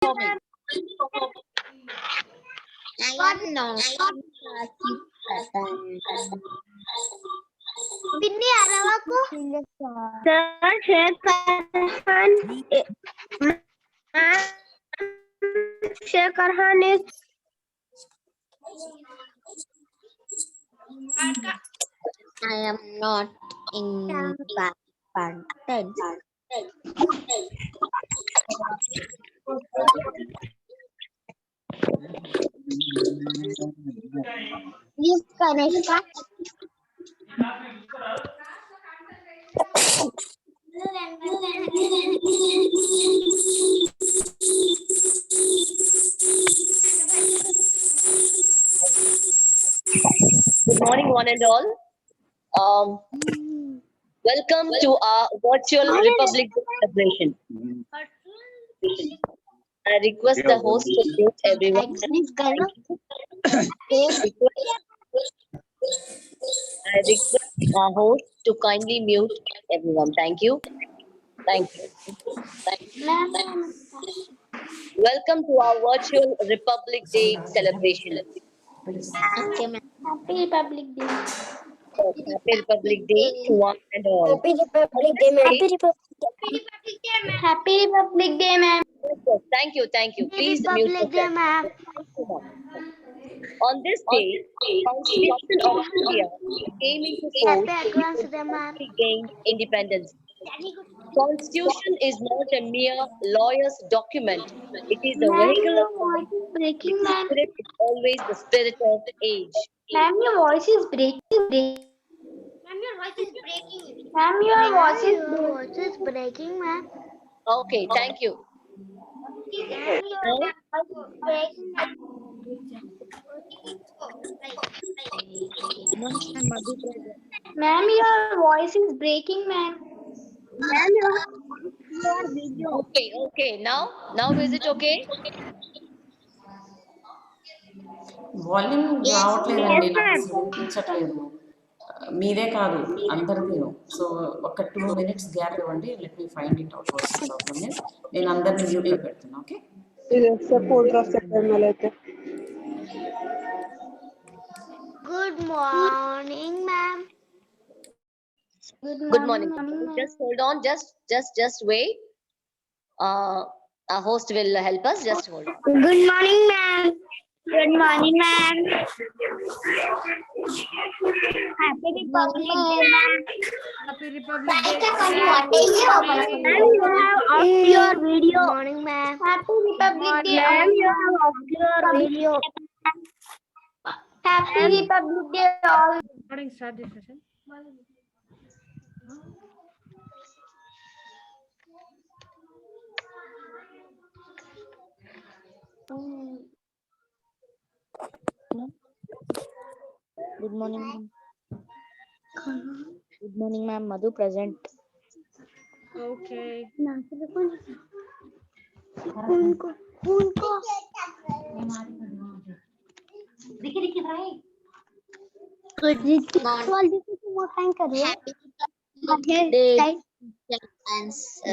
performing? I am not. Binni aravaku. Sir, Sheikh Farhan. Sheikh Farhan is. I am not in Pakistan. Yes, Kanishka. Good morning, one and all. Welcome to our virtual Republic Day celebration. I request the host to mute everyone. I request our host to kindly mute everyone. Thank you. Thank you. Welcome to our virtual Republic Day celebration. Okay, ma'am. Happy Republic Day. Happy Republic Day to one and all. Happy Republic Day, ma'am. Happy Republic Happy Republic Day, ma'am. Thank you. Please mute yourself. ma'am. On this day, Constitution of India came into force ma'am. to gain independence. Constitution is not a mere lawyer's document. It is a vehicle of Breaking, ma'am. spirit is always the spirit of age. Ma'am, your voice is breaking. Ma'am, your voice is breaking. Ma'am, your voice is breaking, ma'am. Okay, thank you. Ma'am, your voice is breaking, ma'am. Okay. Now is it okay? Volume రావట్లేదండి నాకు అసలు వినిపించట్లేదు మీదే కాదు అందరిది so ఒక 2 minutes gap ఇవ్వండి let me find it out what's problem is నేను అందరిని మ్యూట్లో పెడుతున్నా okay Good morning, ma'am. Good morning. Just hold on. Just wait. Our host will help us. Just hold on. Good morning, ma'am. Good morning, ma'am. Happy Republic Day, ma'am. Happy Republic Day. Ma'am, you have off your video. Good morning, ma'am. Happy Republic Day. Ma'am, you have off your video. Happy Republic Day all. Recording start this session. Good morning, ma'am. Good morning, ma'am. Madhu present. Okay.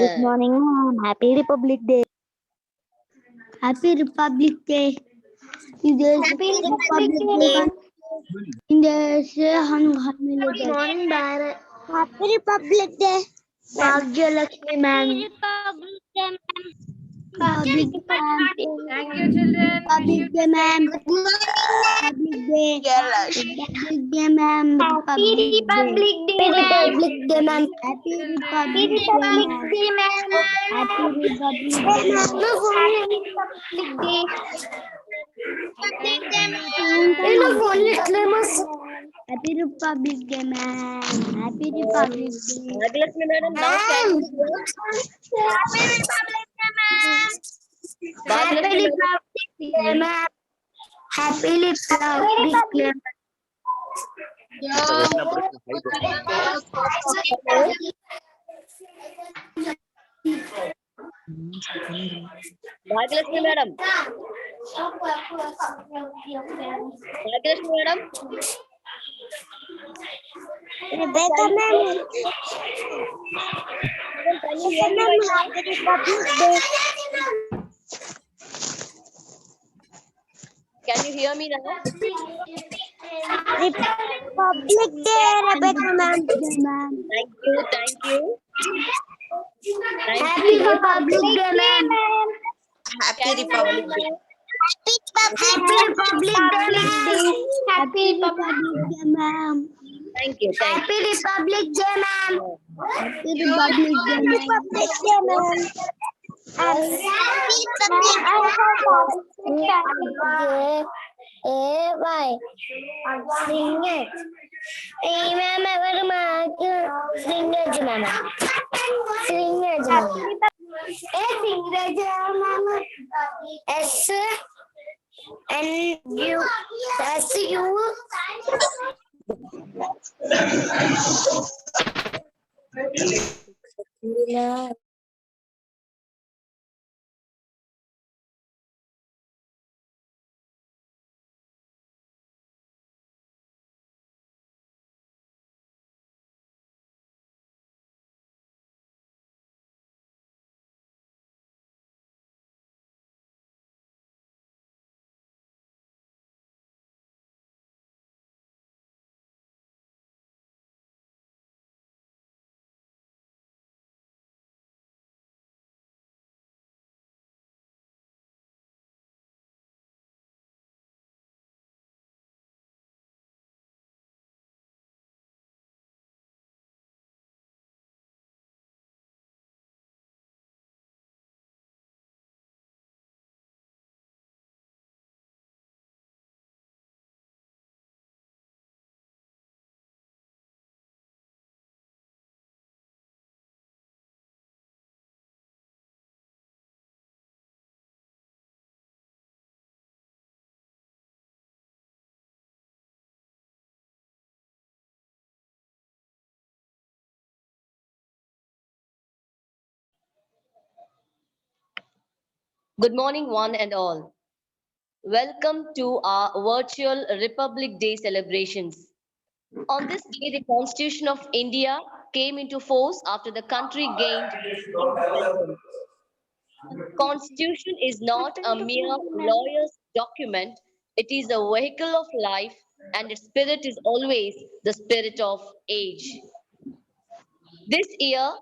Good morning, ma'am. Happy Republic Day. Happy Republic Day. Happy Republic Day. Good morning, Bharat. Happy Republic Day. Bhagyalakshmi, ma'am. Republic Day. Thank you, children. Republic Day, ma'am. Republic Day. Republic Day, ma'am. Happy Republic Day, ma'am. Republic Day, ma'am. Happy Republic Day, ma'am. Day, ma'am. Happy Republic Day, Happy ma'am. Happy Republic Day, ma'am. Happy Republic Day. Bhagyalakshmi madam, now can you hear? Happy Republic Day, ma'am. Happy Republic Day, ma'am. Happy Republic Day. Bhagyalakshmi madam. Bhagyalakshmi madam. Rebecca, ma'am. Can you hear me right now? Happy Republic Day. you hear me now? Republic Day, Rebecca ma'am. Thank you, thank you. Thank Happy you. Republic Day, ma'am. Happy Can you hear Republic me Day. now? Happy Republic Day, ma'am. Happy Republic Day, ma'am. Thank you, thank Happy Republic Day, ma'am. you. Happy Republic Day, ma'am. Why? Sing it. Ma'am, sing it, ma'am. Sing it, ma'am. S N U S U. Good morning, one and all. Welcome to our virtual Republic Day celebrations. On this day, the Constitution of India came into force after the country gained independence. Constitution is not a mere lawyer's document, it is a vehicle of life, and its spirit is always the spirit of age. This year,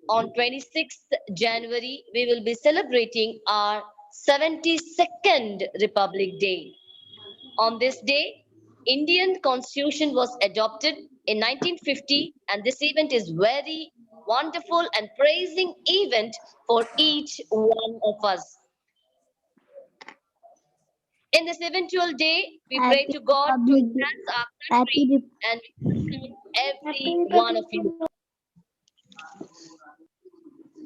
on 26th January, we will be celebrating our 72nd Republic Day. On this day, Indian Constitution was adopted in 1950, and this event is very wonderful and praising event for each one of us. In this eventual day, we pray Happy to God to Republic Day. enhance our Happy country, and we welcome every one of you.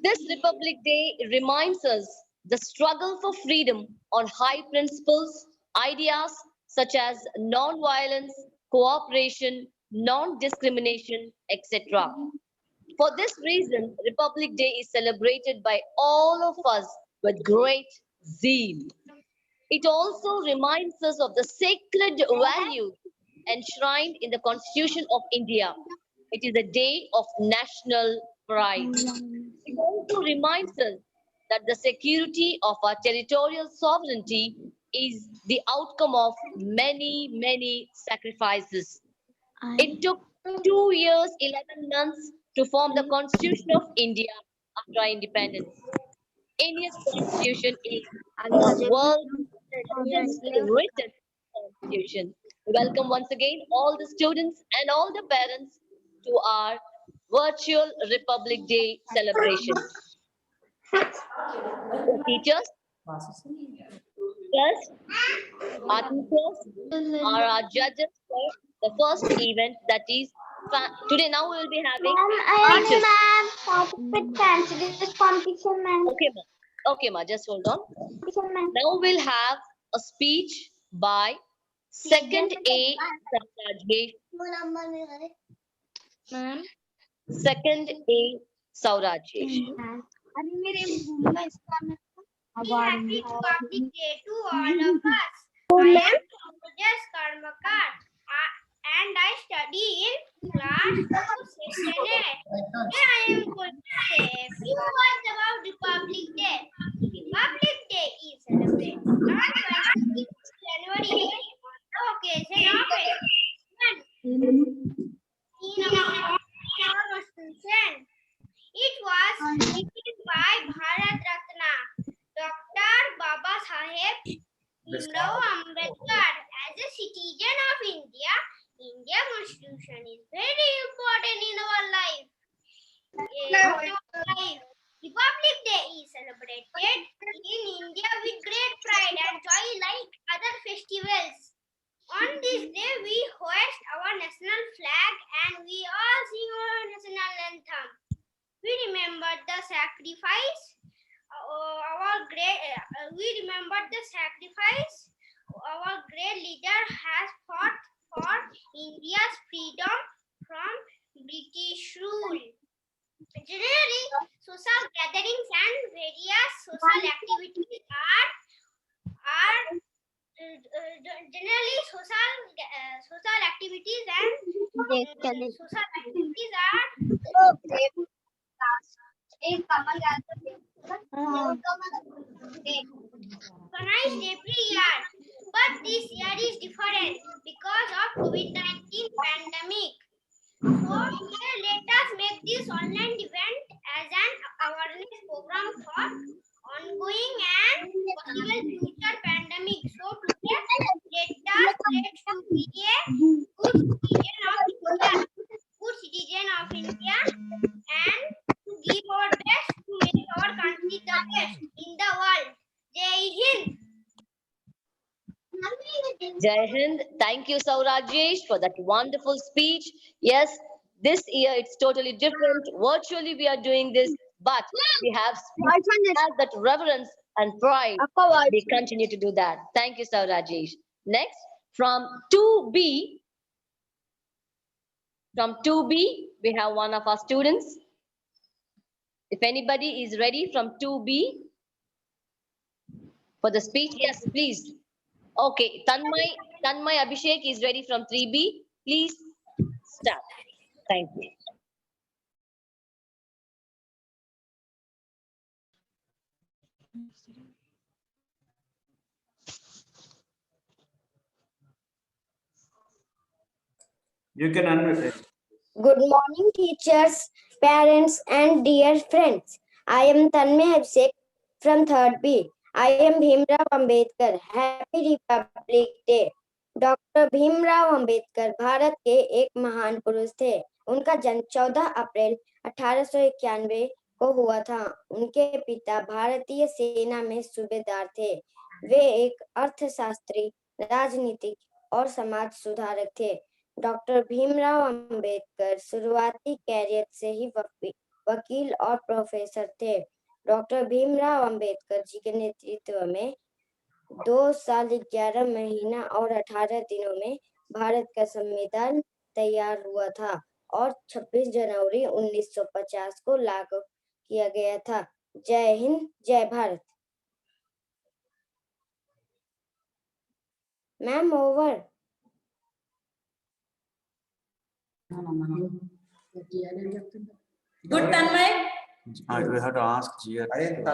This Republic Day reminds us the struggle for freedom on high principles, ideas such as non-violence, cooperation, non-discrimination, etc. For this reason, Republic Day is celebrated by all of us with great zeal. It also reminds us of the sacred values enshrined in the Constitution of India. It is a day of national pride. It also reminds us that the security of our territorial sovereignty is the outcome of many, many sacrifices. It took 2 years, 11 months to form the Constitution of India after our independence. India's constitution is the world's strongest written constitution. We welcome once again all the students and all the parents to our virtual Republic Day celebration. The teachers, first, our teachers are our judges for the first event, that is today. Now we will be having teachers. Participate this competition, ma'am. Okay, ma, just hold on. Now we'll have a speech by second A Saurajesh. Ma'am. Second A Saurajesh. Happy Republic Day to all of us. I am Tejas Karmakar and I study in class 2 section A. Here I am going to say a few words about Republic Day. Republic Day is celebrated not by 6th January Baba Saheb Bhimrao Ambedkar. As a citizen of India, India Constitution is very important in our life. Republic Day is celebrated in India with great pride and joy like other festivals. On this day, we hoist our national flag and we all sing our national anthem. We remember the sacrifice our great leader has fought for India's freedom from British rule. Generally, social gatherings and various social activities are generally social activities and social activities are organized every year, but this year is different because of COVID-19 pandemic. So let us make this online event as an awareness program for ongoing and possible future pandemic. So today, let us pledge to be a good citizen of India and to give our best to make our country the best in the world. Jai Hind. Jai Hind. Thank you, Saurajesh, for that wonderful speech. Yes, this year it's totally different. Virtually we are doing this, but we have that reverence and pride. We continue to do that. Thank you, Saurajesh. Next, from 2B, we have one of our students. If anybody is ready from 2B for the speech, yes, please. Okay, Tanmay Abhishek is ready from 3B. Please start. Thank you. You can unmute it. Good morning, teachers, parents, and dear friends. I am Tanmay Abhishek from 3rd B. I am Bhimrao Ambedkar. Happy Republic Day. Doctor Bhimrao Ambedkar Bharat के एक महान पुरुष थे। उनका जन्म 14 अप्रैल 1891 को हुआ था। उनके पिता भारतीय सेना में सूबेदार थे। वे एक अर्थशास्त्री, राजनीतिक और समाज सुधारक थे। डॉक्टर भीमराव अंबेडकर शुरुआती कैरियर से ही वकील और प्रोफेसर थे। डॉक्टर भीमराव अंबेडकर जी के नेतृत्व में 2 साल 11 महीना और 18 दिनों में भारत का संविधान तैयार हुआ था और 26 जनवरी 1950 को लागू किया गया था। जय हिंद, जय Bharat. Ma'am over. Good, Tanmay. We have to ask Jia. Wait.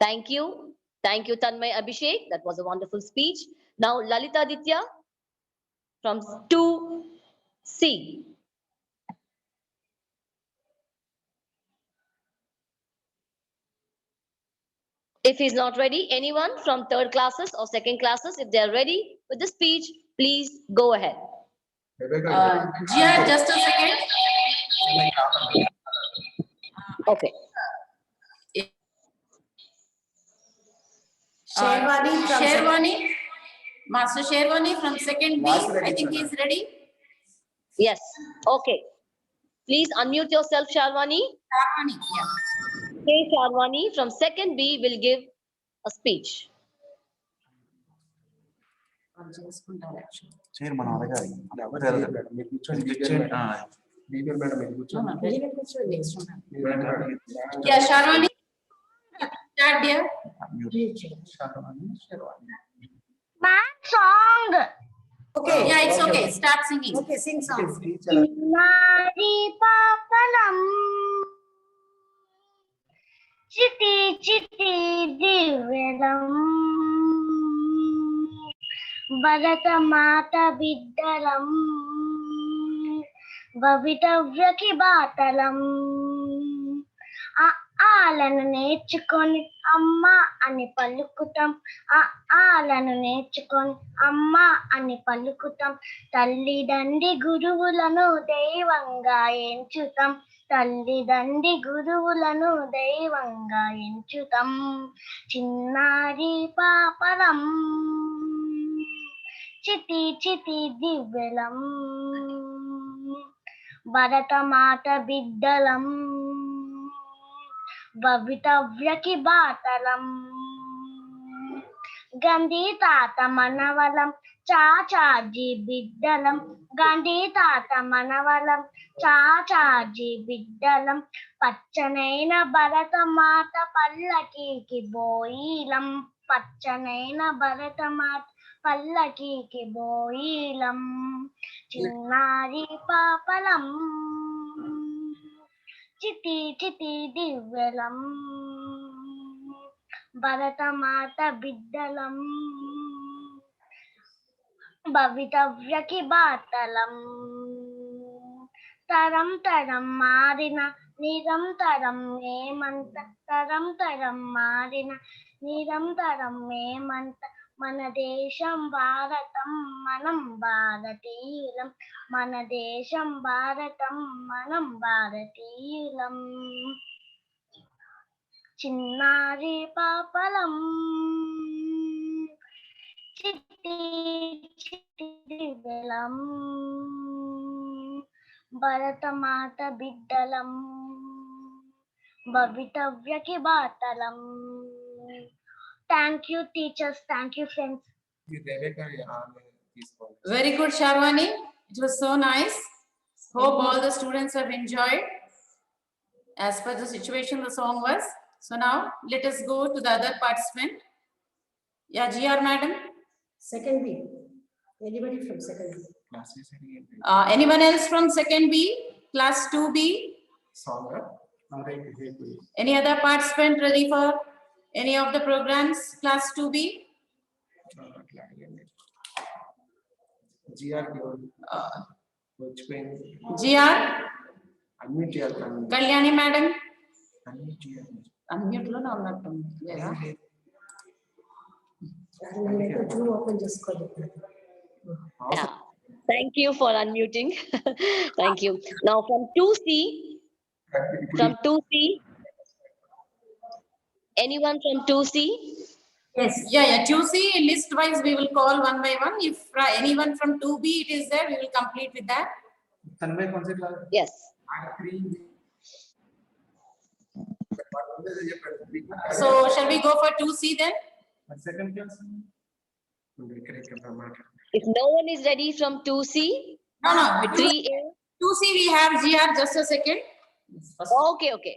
Thank you. Thank you, Tanmay Abhishek. That was a wonderful speech. Now, Lalita Aditya from 2C. If he's not ready, anyone from 3rd classes or 2nd classes, if they're ready with the speech, please go ahead. Jia, just a second. Okay. Sherwani, Master Sherwani from 2nd B. I think he is ready. Yes. Okay. Please unmute yourself, Sharwani. Sherwani, yeah. Okay, Sharwani from 2nd B will give a speech. Yeah, Sharwani. Start, dear. Song. Okay. Yeah, it's okay. Start singing. Okay, sing song. Nari papalam chiti chiti divelam భరతమాత బిడ్డలం భవితవ్యకి బాటలం ఆలను నేర్చుకొని అమ్మ అని పలుకుతాం ఆలను నేర్చుకొని అమ్మ అని పలుకుతాం తల్లిదండ్రి గురువులను దైవంగా ఎంచుతాం తల్లిదండ్రి గురువులను దైవంగా ఎంచుతాం చిన్నారి పాపలం చితి చితి దివ్యలం భరతమాత బిడ్డలం భవితవ్యకి బాటలం గాంధీ తాత మనవలం చాచాజీ బిడ్డలం గాంధీ తాత మనవలం చాచాజీ బిడ్డలం పచ్చనైన భరతమాత పల్లకీకి బోయిలం పచ్చనైన భరతమాత పల్లకీకి బోయిలం చిన్నారి పాపలం చితి చితి దివ్యలం భరతమాత బిడ్డలం భవితవ్యకి బాటలం తరం తరం మారిన నిరంతరం ఏమంత తరం తరం మారిన నిరంతరం ఏమంత మన దేశం భారతం మనం భారతీయులం మన దేశం భారతం మనం భారతీయులం చిన్నారి పాపలం చిట్టి చిట్టి దివ్యలం భరతమాత బిడ్డలం భవితవ్యకి బాటలం. Thank you, teachers. Thank you, friends. Very good, Sharwani. It was so nice. Hope all the students have enjoyed. As per the situation, the song was. So now let us go to the other participant. Yeah, GR madam. Second B. Anybody from second B? Anyone else from second B? Class 2B? Any other participant ready for any of the programs? Class 2B? GR? Kalyani madam? Unmute lo na unnattundi. Leda? Zoom open చేసుకోండి. Yeah. Thank you for unmuting. Thank you. Now from 2C, anyone from 2C? Yes. Yeah. 2C list wise we will call one by one. If anyone from 2B it is there, we will complete with that. Yes. So shall we go for 2C then? Second class. If no one is ready from 2C, No. 3A. 2C we have GR. Just a second. Okay.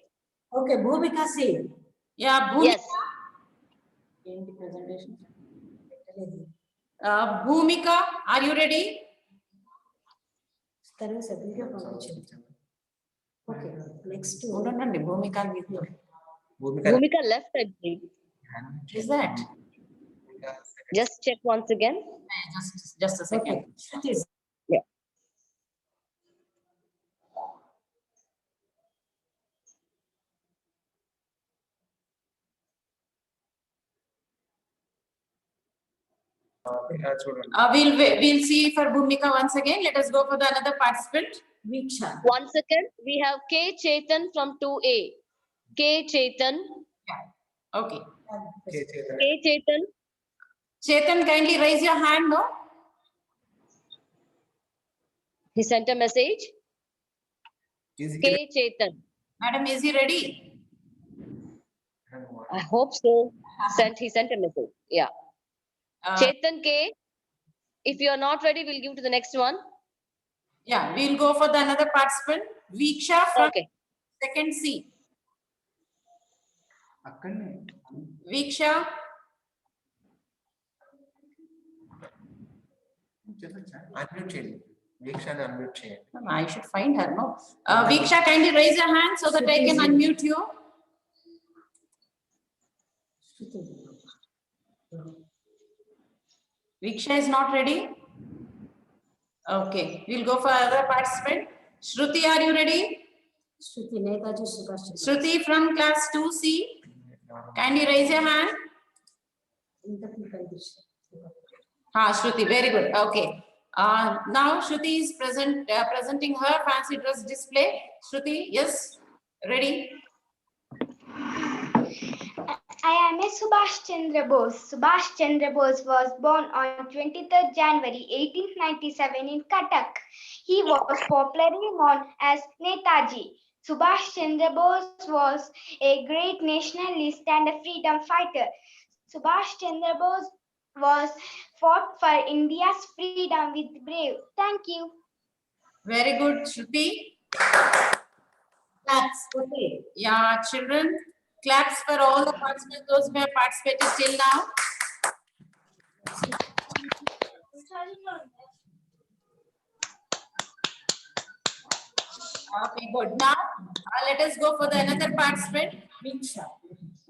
Okay, Bhumika C. Yeah. Bhumika. Yes. Presentation. Bhumika, are you ready? తర్వాత video పంపించండి. Okay next Undanandi, Bhumika. Bhumika left, I believe. Is that? Just check once again. Just a second. Yeah. We'll see for Bhumika once again. Let us go for the another participant. వీక్ష. One second. We have K Chetan from 2A. K Chetan. Okay. K Chetan. Chetan, kindly raise your hand, no? He sent a message. K Chetan. Madam, is he ready? I hope so. He sent a message. Yeah. Chetan K. If you are not ready, we'll give to the next one. Yeah, we'll go for the another participant. Viksha from Okay. second C. Viksha. I should find her, no? Viksha, kindly raise your hand so that I can unmute you. Viksha is not ready. Okay, we'll go for other participant. Shruti, are you ready? Shruti, Netaji Subhash Chandra. Shruti from class 2C. Kindly raise your hand. Shruti, very good. Okay. Now Shruti is presenting her fancy dress display. Shruti, yes, ready? I am a Subhash Chandra Bose. Subhash Chandra Bose was born on 23rd January 1897 in Cuttack. He was popularly known as Netaji. Subhash Chandra Bose was a great nationalist and a freedom fighter. Subhash Chandra Bose was fought for India's freedom with brave. Thank you. Very good, Shruti. Claps. Okay. Yeah, children, claps for all the participants, those who have participated till now. Okay, good. Now, let us go for the another participant. Viksha.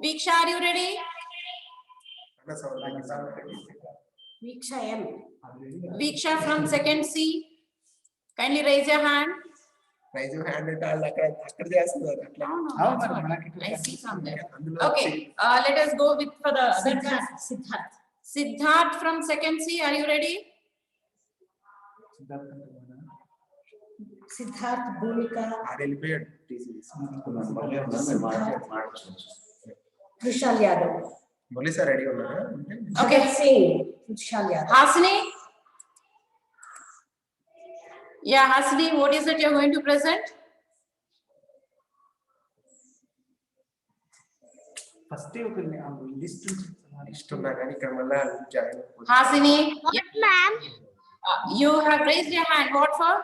Viksha, are you ready? Viksha M. Viksha from second C. Kindly raise your hand. Raise your hand and all I see from there. Okay, let us go with for the Siddharth. Siddharth from second C. Are you ready? Siddharth Bhumika. Vishal Yadav. Bole sir ready ho Okay. Bhagat Singh. Vishal Yadav. Hasini? Yeah, Hasini, what is it you're going to present? First day open list. Hasini? What, ma'am? You have raised your hand. What for?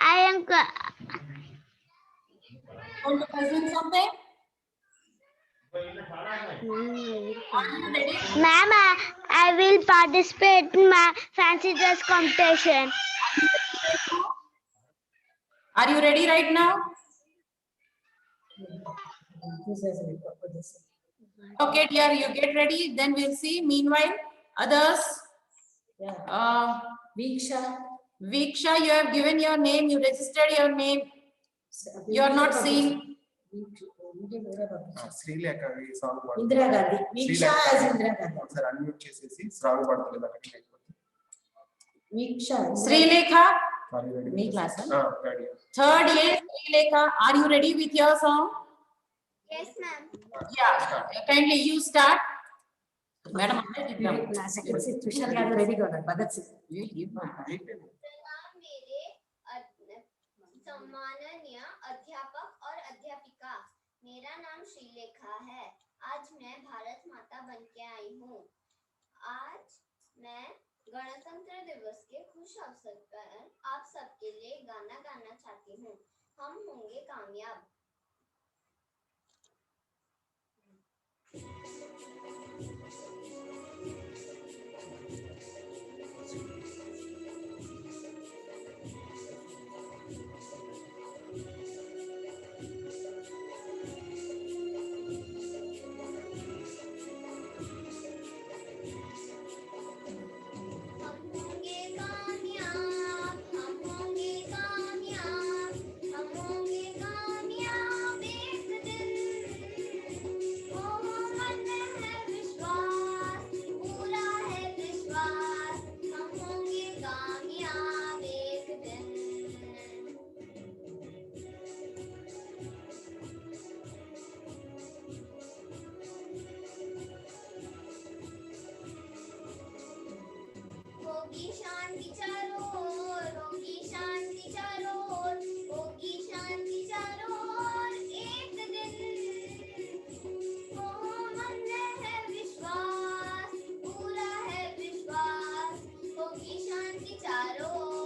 I am. Going to present something? Ma'am, I will participate in my fancy dress competition. Are you ready right now? Okay, dear, you get ready. Then we'll see. Meanwhile, others. Yeah. Viksha. Viksha, you have given your name. You registered your name. You are not seen. Sri Lanka song Indira Gandhi. Viksha as Indira Gandhi. sir unmute chesesi song padtలేదు అక్కడ Viksha. Sri Lekha. Me class, ready. Third year, Sri Lekha. Are you ready with your song? Yes, ma'am. Yeah. Kindly you start. Madam, Second seat. Vishal Yadav ready go. Bhagat Singh. मेरे सम्माननीय अध्यापक और अध्यापिका, मेरा नाम श्रीलेखा है। आज मैं भारत माता बन के आई हूँ। आज मैं गणतंत्र दिवस के खुश अवसर पर आप सबके लिए गाना गाना चाहती हूँ। हम होंगे कामयाब। होगी शांति चारों ओर, होगी शांति चारों ओर, होगी शांति चारों ओर एक दिन। ओ मन में है विश्वास, पूरा है विश्वास, होगी शांति चारों ओर।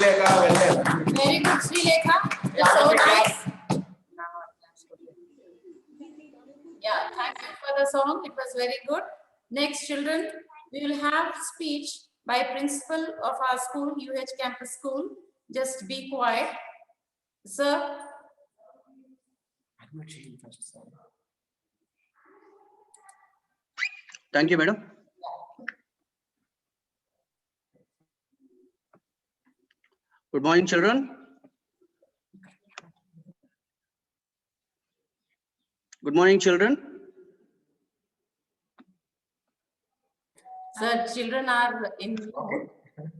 Srilekha, well done. Very good, Srilekha. It's so nice. Yeah, thank you for the song. It was very good. Next, children, we will have speech by principal of our school, UH Campus School. Just be quiet. Sir, I'm not shaking first. Thank you, madam. Good morning, children. Good morning, children. sir, children are in. Okay.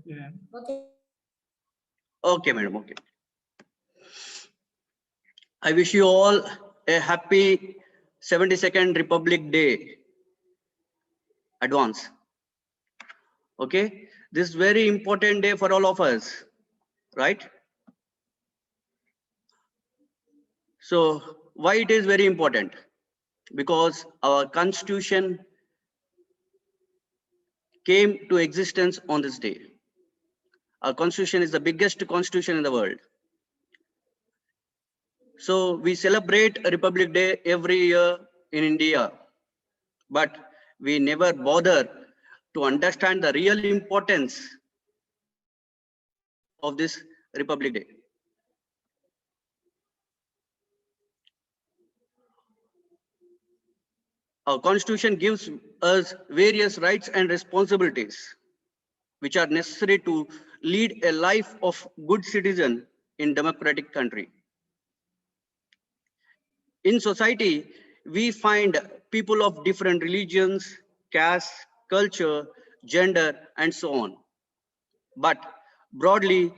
Yeah. Okay. Okay, madam. Okay. I wish you all a happy 72nd Republic Day. Advance. Okay. This is very important day for all of us, right? So why it is very important? Because our constitution came to existence on this day. Our constitution is the biggest constitution in the world. So we celebrate Republic Day every year in India, but we never bother to understand the real importance of this Republic Day. Our constitution gives us various rights and responsibilities which are necessary to lead a life of good citizen in democratic country. In society, we find people of different religions, caste, culture, gender, and so on. But broadly,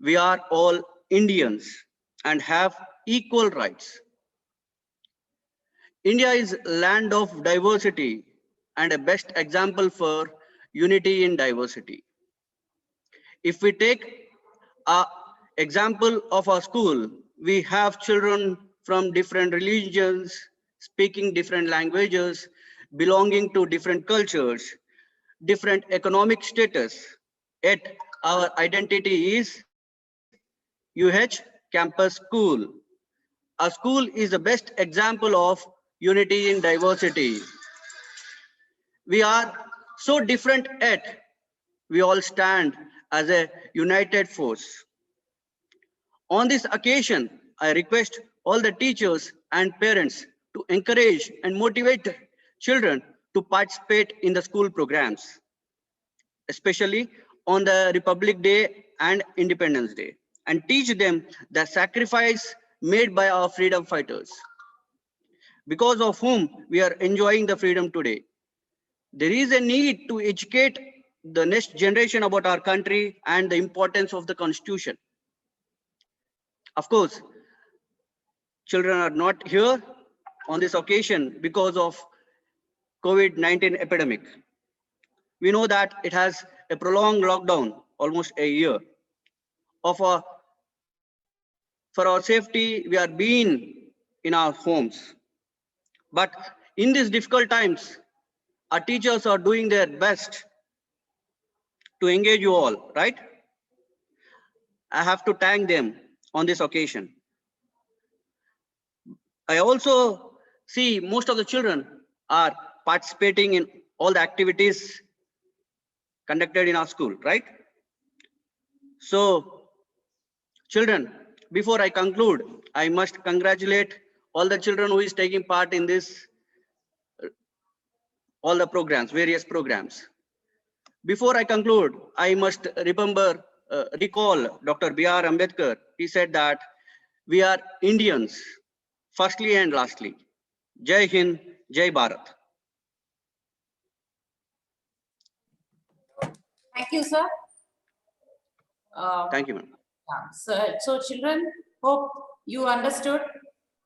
we are all Indians and have equal rights. India is land of diversity and a best example for unity in diversity. If we take an example of our school, we have children from different religions, speaking different languages, belonging to different cultures, different economic status. Yet our identity is UH Campus School. Our school is the best example of unity in diversity. We are so different, yet we all stand as a united force. On this occasion, I request all the teachers and parents to encourage and motivate children to participate in the school programs, especially on the Republic Day and Independence Day, and teach them the sacrifice made by our freedom fighters, because of whom we are enjoying the freedom today. There is a need to educate the next generation about our country and the importance of the Constitution. Of course, children are not here on this occasion because of COVID-19 epidemic. We know that it has a prolonged lockdown, almost a year. For our safety, we are being in our homes. But in these difficult times, our teachers are doing their best to engage you all, right? I have to thank them on this occasion. I also see most of the children are participating in all the activities conducted in our school, right? So, children, before I conclude, I must congratulate all the children who is taking part in this, all the programs, various programs. Before I conclude, I must recall Dr. B.R. Ambedkar. He said that we are Indians, firstly and lastly. Jai Hind, Jai Bharat. Thank you, sir. Thank you, ma'am. So children, hope you understood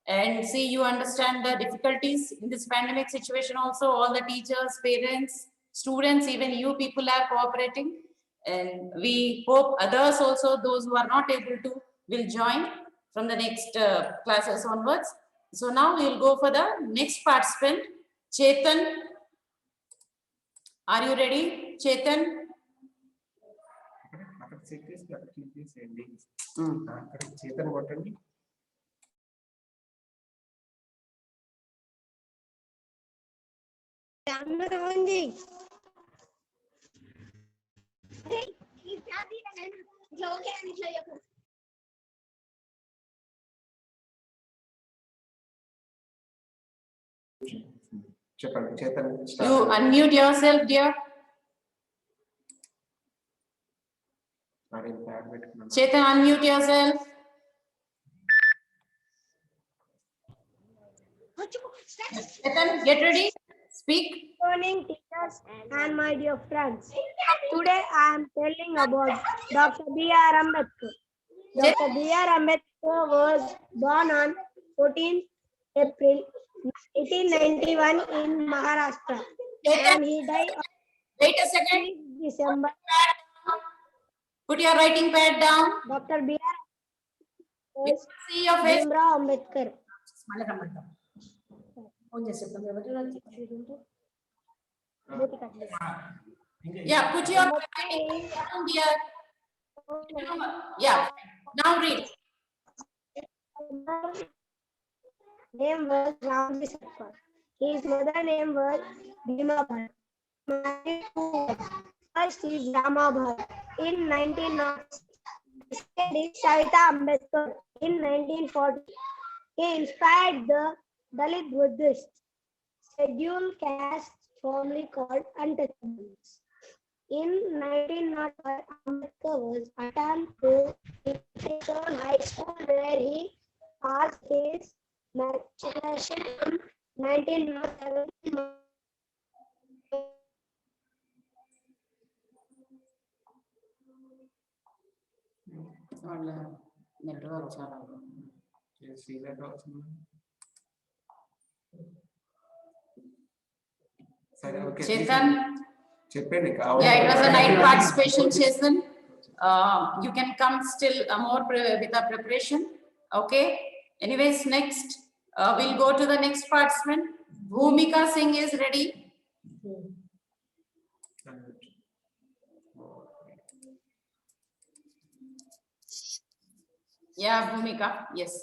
and see you understand the difficulties in this pandemic situation also. All the teachers, parents, students, even you people are cooperating. And we hope others also, those who are not able to, will join from the next classes onwards. So now we will go for the next participant, Chetan. Are you ready, Chetan? cities that keep this ending. Hmm. అక్కడ చేతన్ కొట్టండి. చెప్పండి Chetan. You unmute yourself, dear. Chetan, unmute yourself. Chetan, get ready. Speak. Good morning, teachers and my dear friends. Today I am telling about Dr. B.R. Ambedkar. Dr. B.R. Ambedkar was born on 14th April 1891 in Maharashtra, and he died on Wait a second. 6th December. Put your writing pad down. Dr. B.R. See your face. Bhimrao Ambedkar. Yeah, put your writing down, dear. Yeah. Now read. Name was Ramji Sarkar. His mother name was Bhima Bhatt. Married to first is Rama Bhatt in 1906. Second is Savita Ambedkar in 1940. He inspired the Dalit Buddhist scheduled caste formerly called untouchables. In 1905, Ambedkar was attached to International High School where he passed his matriculation in 1907. వాళ్ళ network చాలా సరే okay Chetan. చెప్పండి. Yeah, it was a night participation session. You can come still more with the preparation. Okay. Anyways, next we'll go to the next participant. Bhumika Singh is ready. Yeah, Bhumika. Yes.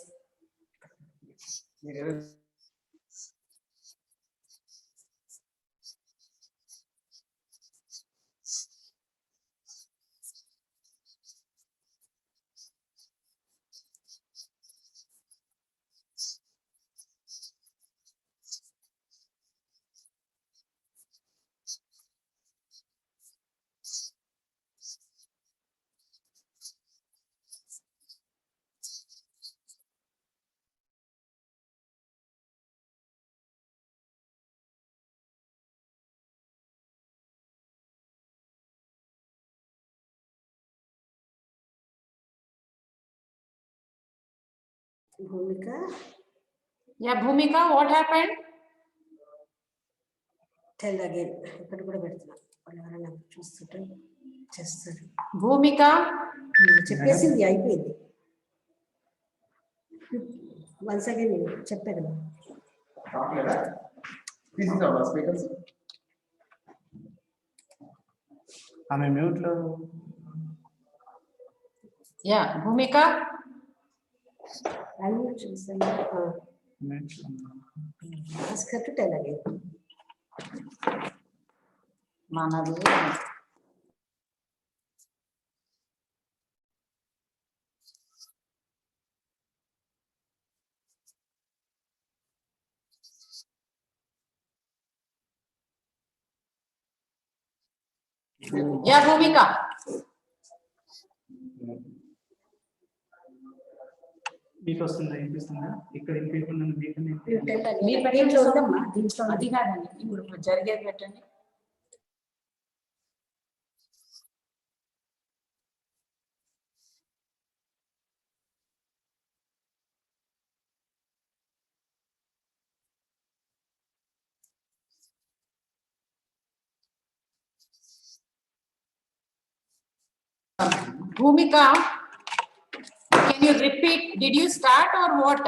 Bhumika. Yeah, Bhumika, what happened? Tell again. ఇక్కడ కూడా పెడుతున్నా. వాళ్ళు ఎవరైనా చూస్తుంటే చేస్తారు. Bhumika. చెప్పేసింది అయిపోయింది. Once again చెప్పాను. This is our speakers. ఆమె మ్యూట్ లో. Yeah, Bhumika. Unmute చేస్తాను. Ask her to tell again. మనది Yeah, Bhumika. మీకు వస్తుందా వినిపిస్తుందా? ఇక్కడ వినిపించకుండా మీకు మీరు పెట్టండి చూద్దామా? అది కాదండి, ఇప్పుడు జరిగేది పెట్టండి. Bhumika, can you repeat? Did you start or what?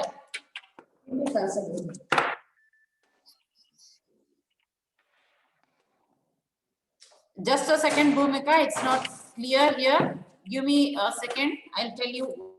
Just a second, Bhumika. It's not clear here. Give me a second. I'll tell you.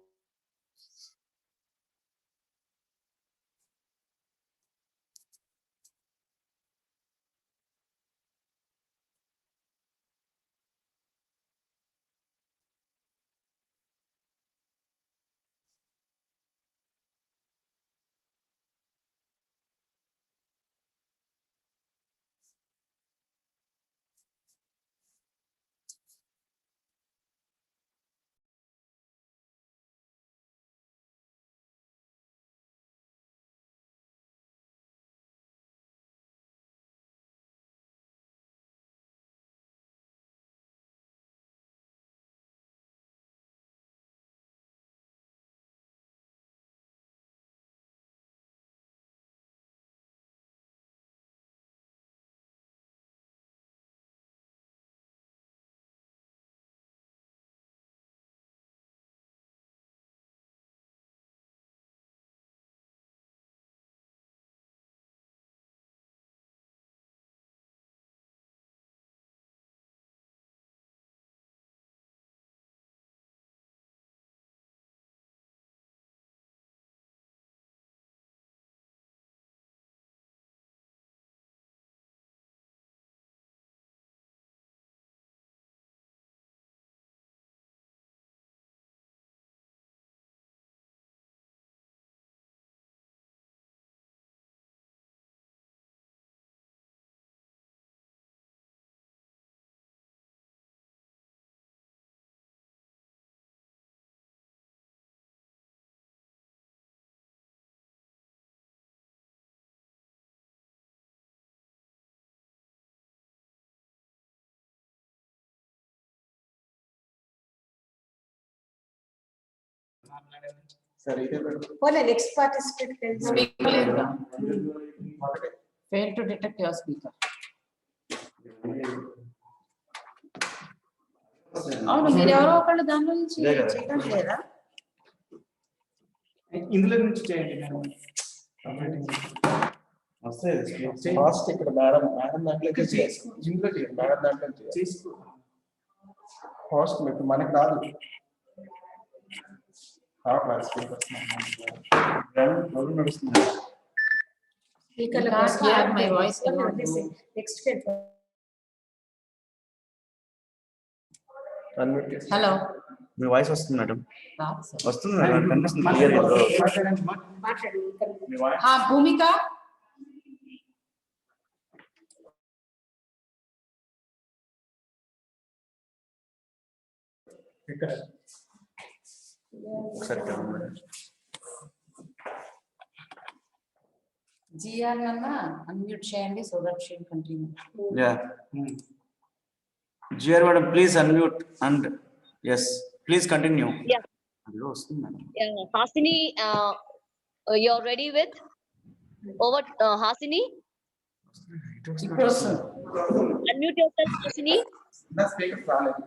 సరే ఇదే మేడం. పోలే నెక్స్ట్ పార్టిసిపేట్ Speaker లేదుగా. Fail to detect your speaker. అవును మీరు ఎవరో ఒకళ్ళు దాని నుంచి చేయడం లేదా? ఇందులో నుంచి చేయండి మేడం. ఫాస్ట్ ఇక్కడ మేడం దాంట్లో చేసుకో. ఇంట్లో చేయండి మేడం దాంట్లో చేసుకో. ఫాస్ట్ మనకి రాదు. నడుస్తుంది. My voice. Next Hello. మీ వాయిస్ వస్తుంది మేడం. That's వస్తుంది మేడం, కనిపిస్తుంది క్లియర్. Bhumika. ఒకసారి మేడం. GR నన్నా unmute చేయండి so that she will continue. Yeah. GR madam please unmute and yes please continue. Yeah. అందులో వస్తుంది మేడం. Yeah, Hasini, you're ready with? Over, Hasini? ఇప్పుడు వస్తుంది. Unmute yourself, Hasini. నా స్పీకర్ రాలేదు.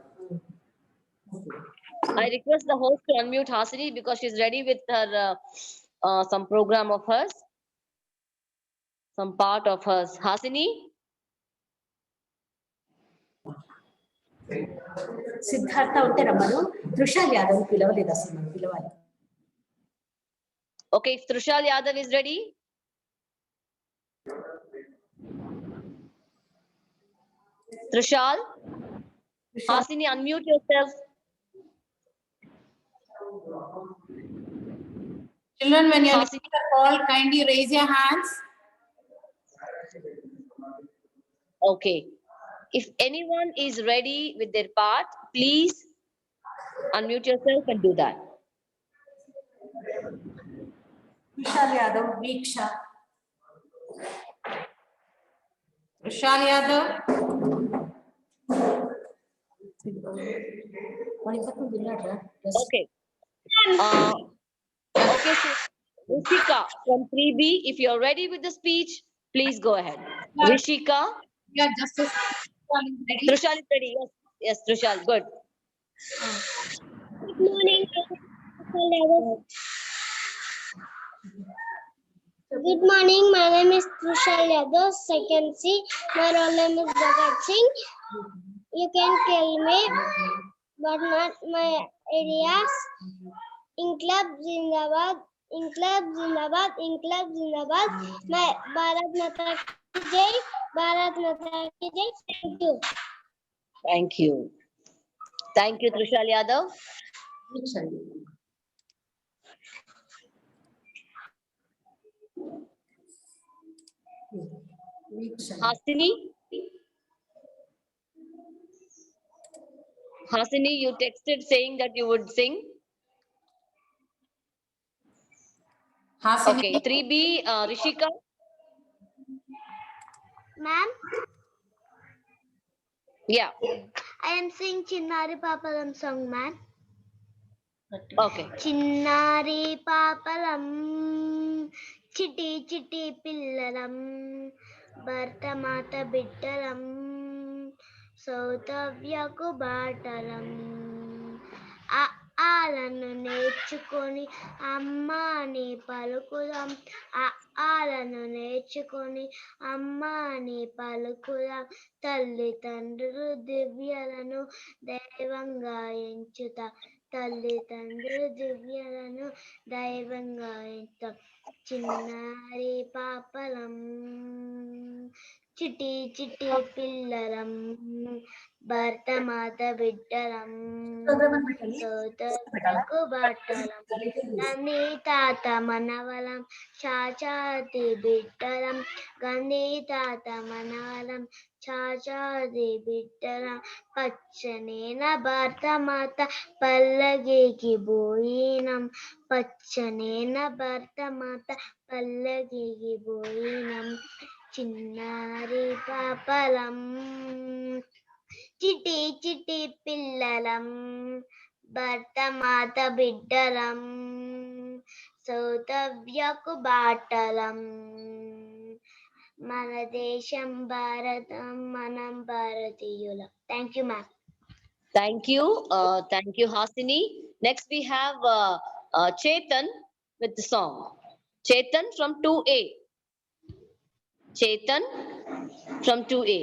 I request the host to unmute Hasini because she's ready with her some program of hers, some part of hers. Hasini, Siddhartha ఉంటే రమ్మను. తృషాల్ యాదవ్ పిలవలేదు అసలు, మనం పిలవాలి. okay, if Trushal Yadav is ready. Trushal, Hasini, unmute yourself. Children, when you are Hasini. listening to the call, kindly raise your hands. Okay. If anyone is ready with their part, please unmute yourself and do that. తృషాల్ Yadav, వీక్ష. Vishal Yadav. Okay. Okay, so Rishika from 3B, if you're ready with the speech, please go ahead. Rishika, Yeah, just a Trushal is ready. Yes, yes, Trushal, good. Good morning. Good morning. My name is Trushal Yadav, second C. My roll name is Bhagat Singh. You can call me but not my areas. Inklab Zindabad, Inklab Zindabad, Inklab Zindabad. My Bharat Mata ki Jai, Bharat Mata ki Jai. Thank you. Thank you. Thank you, Trishal Yadav. Hasini? Hasini, you texted saying that you would sing. Hasini. Okay, 3B, Rishika. Ma'am, Yeah, I am singing Chinnari Papalam song, ma'am. okay. చిన్నారి పాపలం చిటి చిటి పిల్లలం భర్త మాత బిడ్డలం సౌతవ్యకు బాటలం ఆలను నేర్చుకొని అమ్మాని పలుకుదాం ఆలను నేర్చుకొని అమ్మాని పలుకుదాం తల్లిదండ్రులు దివ్యలను దైవంగా ఎంచుతా తల్లిదండ్రులు దివ్యలను దైవంగా ఎంచుతాం చిన్నారి పాపలం చిటి చిటి పిల్లలం భర్త మాత బిడ్డలం సోదరులకు బట్టలం గంధీ తాత మనవలం చాచాది బిడ్డలం గంధీ తాత మనవలం చాచాది బిడ్డలం పచ్చనేన భర్త మాత పల్లగికి పోయినం పచ్చనేన భర్త మాత పల్లగికి పోయినం చిన్నారి పాపలం చిటి చిటి పిల్లలం భర్త మాత బిడ్డలం సౌతవ్యకు బాటలం మన దేశం భారతం మనం భారతీయులం thank you ma'am Thank you, Hasini. Next we have Chetan with the song. Chetan from 2A. Chetan from 2A.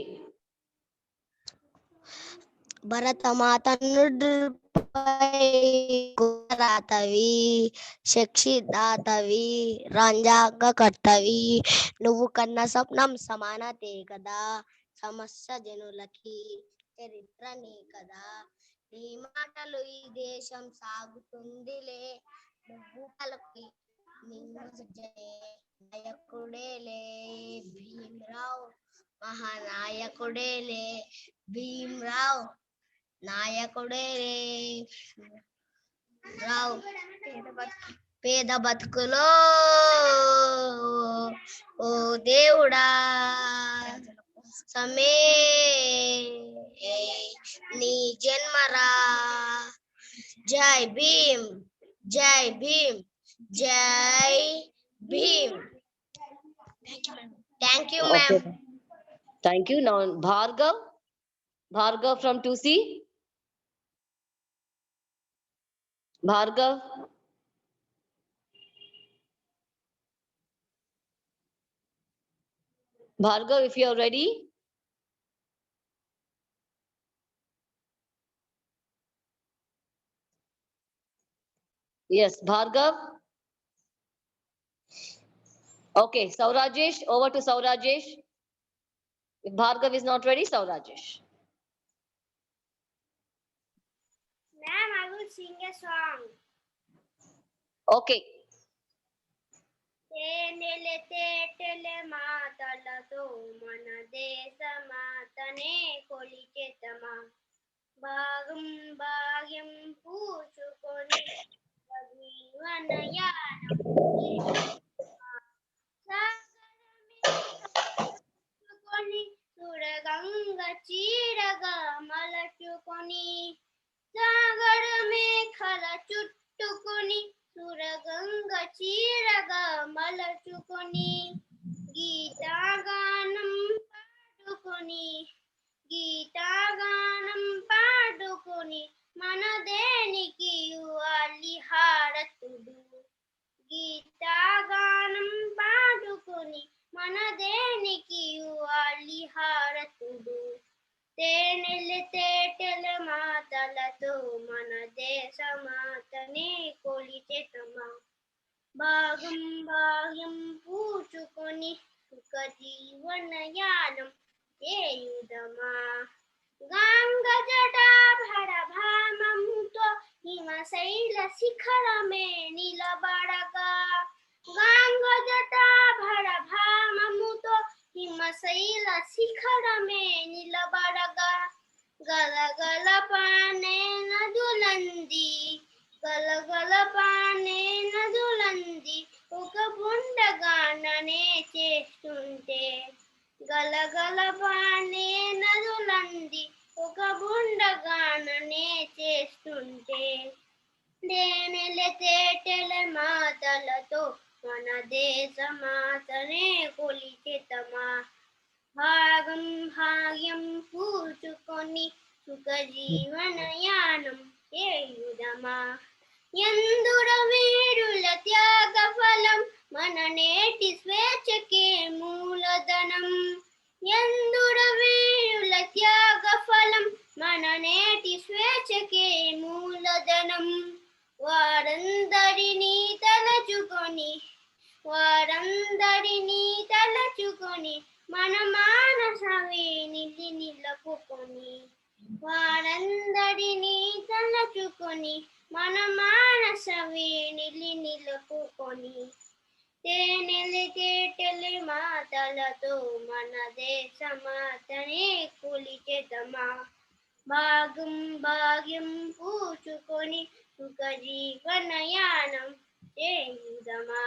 భరతమాతనుడిపై శక్షిదాతవి రంజాంగ కర్తవి నువ్వు కన్న స్వప్నం సమానతే కదా సమస్త జనులకి చరిత్ర నీ కదా నీ మాటలు ఈ దేశం సాగుతుందిలే నువ్వు పలుకు నాయకుడేలే భీమరావు మహానాయకుడేలే భీమరావు నాయకుడేలే రావు పేద బతుకులో ఓ దేవుడా సమే నీ జన్మరా జై భీమ్ జై భీమ్ జై Bhim thank you ma'am Okay. Thank you. Now Bhargav from 2C. Bhargav. Bhargav, if you are ready. Yes, Bhargav. Okay, Saurajesh, over to Saurajesh. If Bhargav is not ready, Saurajesh. Ma'am, I will sing a song. Okay. తేనెల తేటెల మాటలతో మన దేశ మాతనే కొలిచెతమా భాగం భాగ్యం పూచుకొని జీవనయానం సాగరమే సురగంగ చీరగా మలచుకొని సాగర మేఘల చుట్టుకొని సురగంగ చీరగా మలచుకొని గీతాగానం పాడుకొని మన దేనికి ఇవ్వాలి హారతుడు గీతాగానం పాడుకొని మన దేనికి ఇవ్వాలి హారతుడు తేనెలు తేటెల మాటలతో మన దేశమాతనే కొలిచెతమా భాగం భాగ్యం పూచుకొని సుఖ జీవనయానం చేయుదమా గంగ జటాభర భామముతో హిమశైల శిఖరమే నిలబడగా గంగ జటాభర భామముతో హిమశైల శిఖరమే నిలబడగా గలగల పానే నదులంది గలగల పానే నదులంది ఒక బుండగాననే చేస్తుంటే గలగల పానే నదులంది ఒక బుండగాననే చేస్తుంటే తేనెల తేటెల మాటలతో మన దేశమాతనే కొలిచెతమా భాగం భాగ్యం పూచుకొని సుఖ జీవనయానం చేయుదమా ఎందుర వీరుల త్యాగ ఫలం మన నేటి స్వేచ్ఛకే మూలధనం ఎందుర వీరుల త్యాగ ఫలం మన నేటి స్వేచ్ఛకే మూలధనం వారందరినీ తలచుకొని మన మానస వేణిని నిలుపుకొని వారందరినీ తలచుకొని మన మానస వేణిని నిలుపుకొని తేనెలు తేటెలు మాటలతో మన దేశమాతనే కొలిచెదమా భాగం భాగ్యం పూచుకొని సుఖ జీవనయానం చేయుదమా.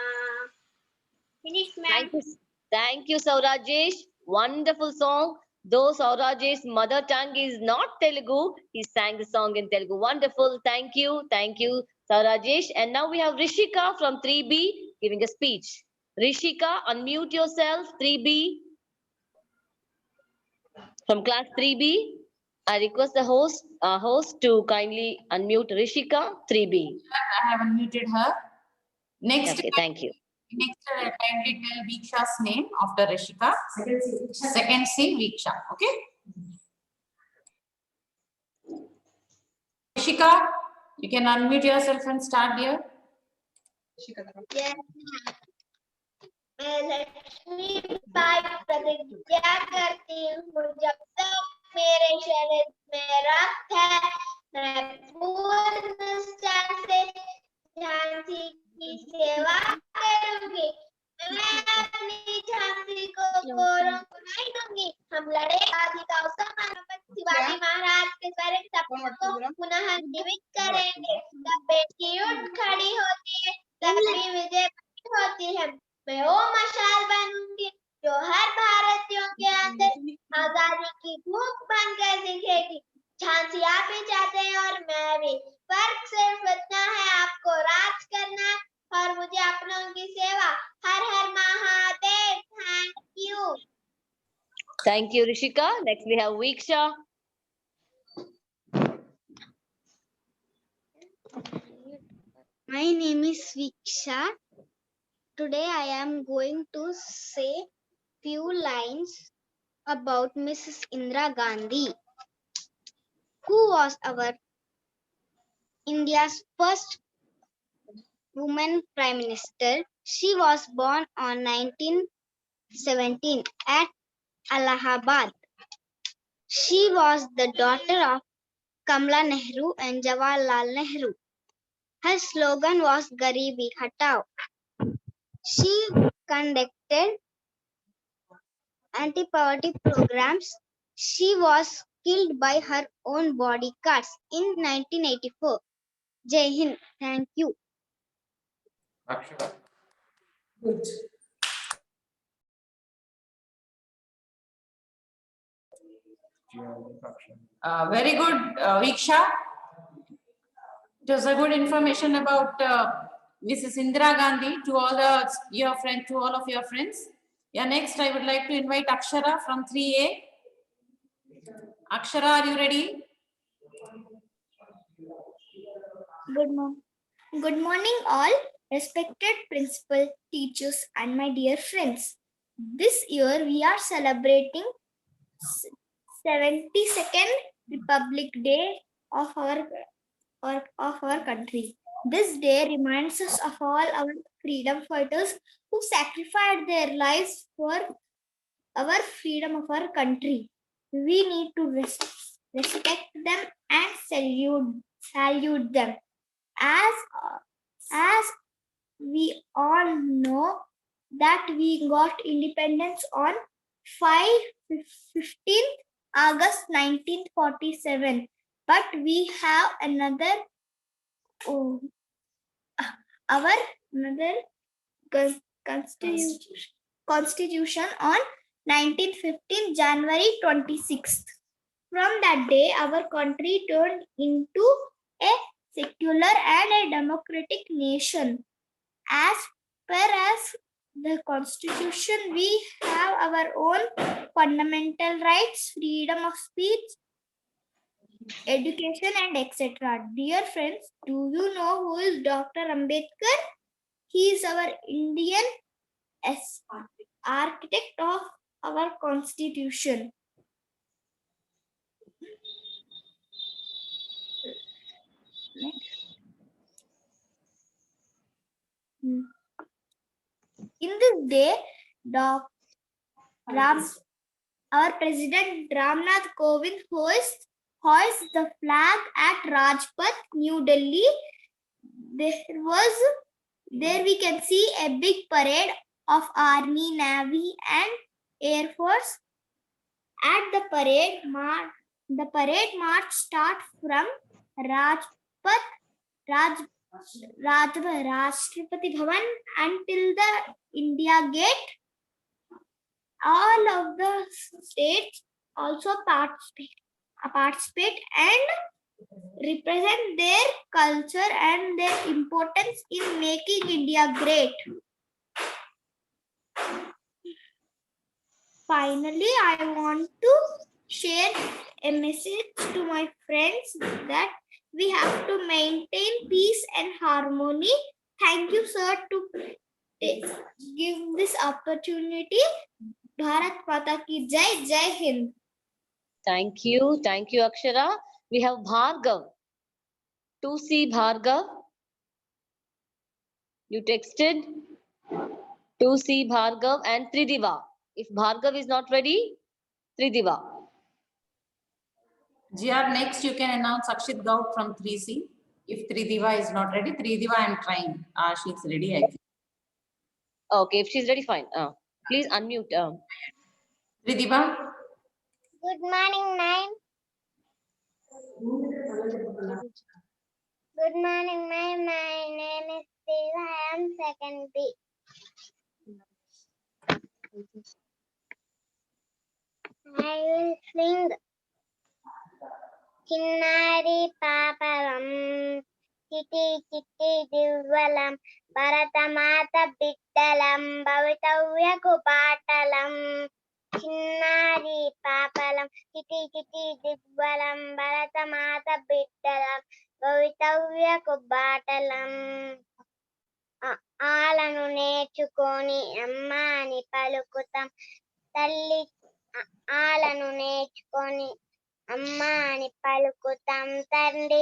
Finished, ma'am. Thank you, Saurajesh. Wonderful song. Though Saurajesh's mother tongue is not Telugu, he sang the song in Telugu. Wonderful. Thank you, Saurajesh. And now we have Rishika from 3B giving a speech. Rishika, unmute yourself. 3B from class 3B. I request the host to kindly unmute Rishika 3B. I have unmuted her. Next, okay, thank you. Next, kindly tell Viksha's name after Rishika. Second C, Viksha. Okay. Rishika, you can unmute yourself and start here. Yes, मैं लक्ष्मी बाई प्रतिज्ञा करती हूँ जब तक मेरे शरीर में रक्त है मैं पूर्ण निष्ठा से झांसी की सेवा करूंगी मैं अपनी झांसी को गौरव बनाई दूंगी हम लड़े अधिकारों शिवाजी महाराज के सारे सपनों को पुनः जीवित करेंगे तब बेटी उठ खड़ी होती है तभी विजय होती है मैं वो मशाल बनूंगी जो हर भारतीयों के अंदर आजादी की भूख बनकर दिखेगी झांसी आप भी चाहते हैं और मैं भी फर्क सिर्फ इतना है आपको राज करना है और मुझे अपनों की सेवा हर हर Mahadev Thank you Rishika. Next we have Viksha. My name is Viksha. Today I am going to say few lines about Mrs. Indira Gandhi, who was our India's first woman prime minister. She was born on 1917 at Allahabad. She was the daughter of Kamala Nehru and Jawaharlal Nehru. Her slogan was Garibi Hatao. She conducted anti-poverty programs. She was killed by her own bodyguards in 1984. Jai Hind. Thank you. Akshara. Good. Very good, Viksha. It was a good information about Mrs. Indira Gandhi to all of your friends. Yeah, next I would like to invite Akshara from 3A. Akshara, are you ready? Good morning all, respected principal, teachers and my dear friends. This year we are celebrating 72nd Republic Day of our country. This day reminds us of all our freedom fighters who sacrificed their lives for our freedom of our country. We need to respect them and salute them. As we all know that we got independence on 15th August 1947, but we have another constitution on 1915 January 26th. From that day, our country turned into a secular and a democratic nation. As per as the constitution, we have our own fundamental rights, freedom of speech, education, and etc. Dear friends, do you know who is Dr. Ambedkar? He is our Indian architect of our constitution. In this day, our President Ramnath Kovind hoists the flag at Rajpath, New Delhi. There we can see a big parade of Army, Navy, and Air Force. At the parade march starts from Rajpath, Rashtrapati Bhavan until the India Gate. All of the states also participate and represent their culture and their importance in making India great. Finally, I want to share a message to my friends that we have to maintain peace and harmony. Thank you, sir, to give this opportunity. Bharat Mata ki Jai, Jai Hind. Thank you, Akshara. We have Bhargav. 2C Bhargav. You texted 2C Bhargav and Tridiva. If Bhargav is not ready, Tridiva. GR, next you can announce Akshit Gaut from 3C. If Tridiva is not ready, Tridiva I am trying. She's ready, I think. Okay, if she's ready, fine. Please unmute. Tridiva. Good morning, ma'am. Good morning, ma'am. My name is Siva. I am second B. I will sing Chinnari Papalam, Chitti Chitti Divvalam, Bharatamata Bittalam, Bhavitavya Kupatalam. Chinnari Papalam, Chitti Chitti Divvalam, Bharatamata Bittalam, Bhavitavya Kupatalam. ఆలను నేర్చుకొని అమ్మా అని పలుకుతాం తల్లి ఆలను నేర్చుకొని అమ్మా అని పలుకుతాం తండ్రి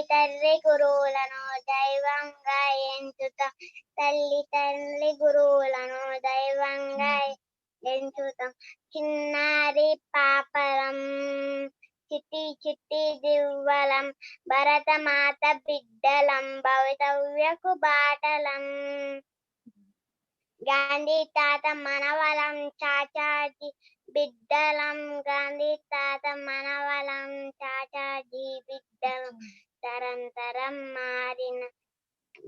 గురువులను దైవంగా ఎంచుతాం తల్లి గురువులను దైవంగా ఎంచుతాం చిన్నారి పాపలం చిట్టి చిట్టి దివ్వలం భరతమాత బిడ్డలం భవితవ్యకు బాటలం గాంధీ తాత మనవలం చాచాజీ బిడ్డలం గాంధీ తాత మనవలం చాచాజీ బిడ్డలం తరంతరం మారిన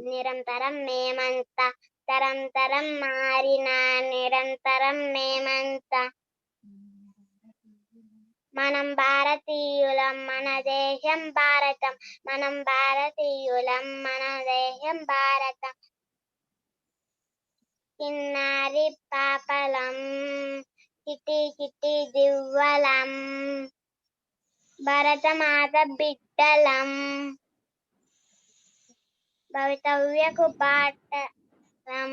నిరంతరం మేమంతా తరంతరం మారిన నిరంతరం మేమంతా మనం భారతీయులం మన దేశం భారతం మనం భారతీయులం మన దేశం భారతం చిన్నారి పాపలం చిట్టి చిట్టి దివ్వలం భరతమాత బిడ్డలం భవితవ్యకు బాటలం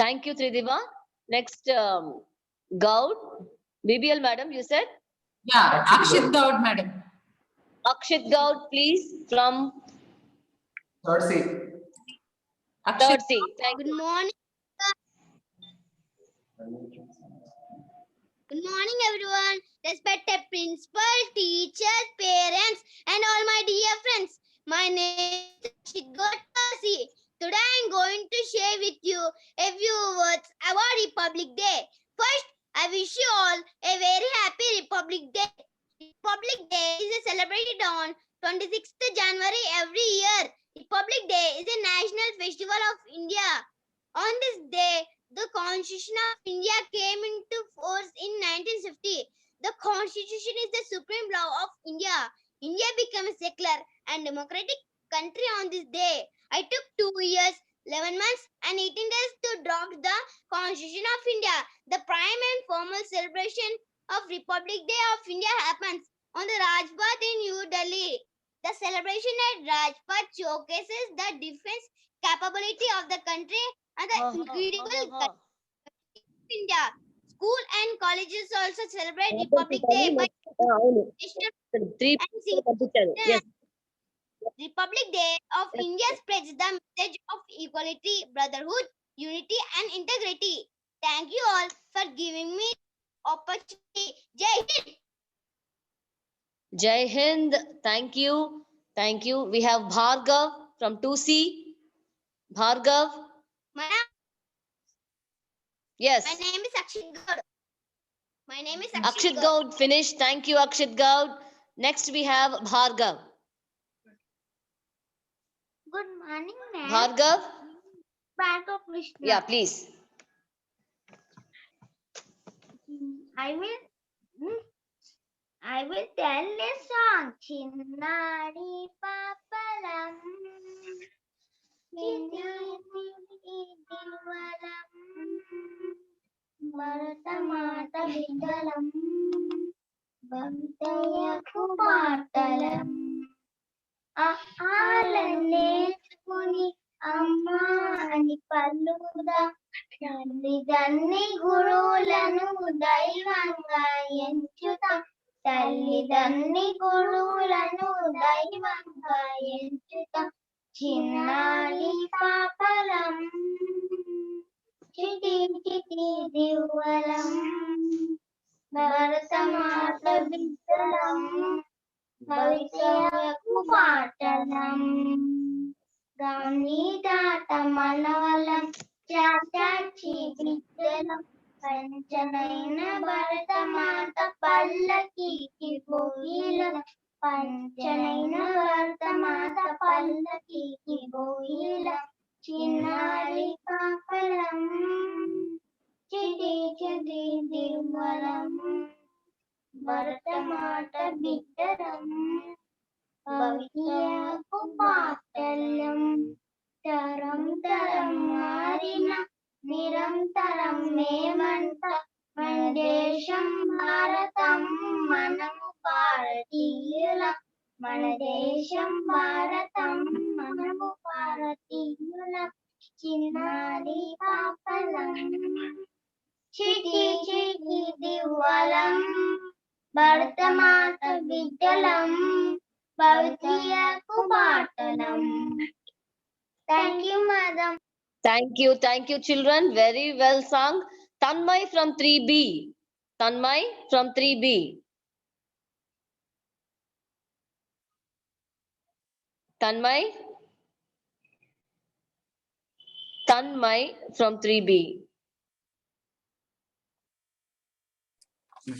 Thank you, Tridiva. Next, Gaud. BBL, madam, you said? Yeah, Akshit Gaud, madam. Akshit Gaud, please, from Third C. third C. Thank Good you. morning. Good morning, everyone. Respected principal, teachers, parents, and all my dear friends. My name is Shigotasi. Today I am going to share with you a few words about Republic Day. First, I wish you all a very happy Republic Day. Republic Day is celebrated on 26th January every year. Republic Day is a national festival of India. On this day, the Constitution of India came into force in 1950. The Constitution is the supreme law of India. India became a secular and democratic country on this day. I took 2 years, 11 months and 18 days to draft the Constitution of India. The prime and formal celebration of Republic Day of India happens on the Rajpath in New Delhi. The celebration at Rajpath showcases the defense capability of the country and the incredible India. School and colleges also celebrate Republic Day by Yes. Republic Day of India spreads the message of equality, brotherhood, unity, and integrity. Thank you all for giving me opportunity. Jai Hind. Jai Hind. Thank you. Thank you. We have Bhargav from 2C. Bhargav. Madam, Yes. my name is Akshit Gaud. My name is Akshit Gaud finished. Thank you, Akshit Gaud. Next we have Bhargav. Good morning, ma'am. Bhargav. Bhargav Krishna. Yeah, please. I will tell a song. Chinnadi papalam. Chinnadi divalam. Bharatamata vidalam. Bhavitaya kumatalam. ఆహాలనేర్చుకుని అమ్మా అని పలుకుదా తల్లిదండ్రి గురువులను దైవంగా ఎంచుతా తల్లిదండ్రి గురువులను దైవంగా ఎంచుతా చిన్నారి పాపలం చిటి చిటి దివ్వలం భరతమాత విద్యలం భవిష్యత్తు పాటలం గాని దాట మనవలం చాచాచి విద్యలం పంచనైన భరతమాత పల్లకి పోయిలం పంచనైన భరతమాత పల్లకి పోయిలం చిన్నారి పాపలం చిటి చిటి దివ్వలం భరతమాత బిడ్డలం భవిష్యత్తు పాటలం తరం తరం మారిన నిరంతరం మేమంత మన దేశం భారతం మనము భారతీయులం మన దేశం భారతం మనము భారతీయులం చిన్నారి పాపలం చిటి చిటి దివ్వలం భరతమాత బిడ్డలం భవిష్యత్తు పాటలం. Thank you, madam. Thank you, children. Very well sung. Tanmay from 3B. Tanmay from 3B. Tanmay. Tanmay from 3B.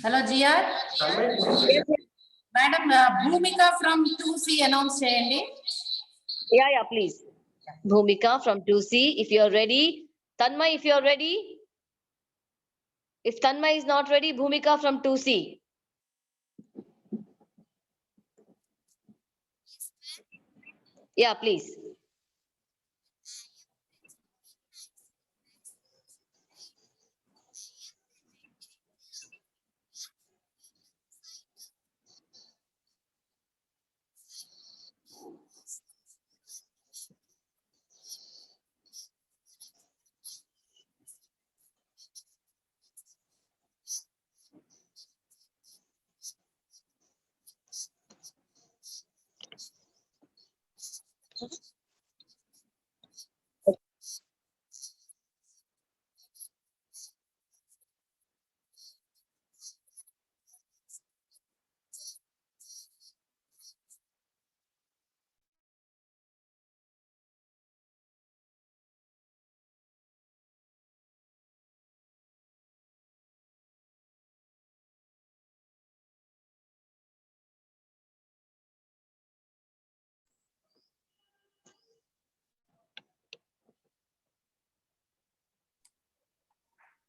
Hello, GR. Madam, Bhumika from 2C announce చేయండి. Yeah, please. Bhumika from 2C, if you are ready. Tanmay, if you are ready. If Tanmay is not ready, Bhumika from 2C. Yeah, please.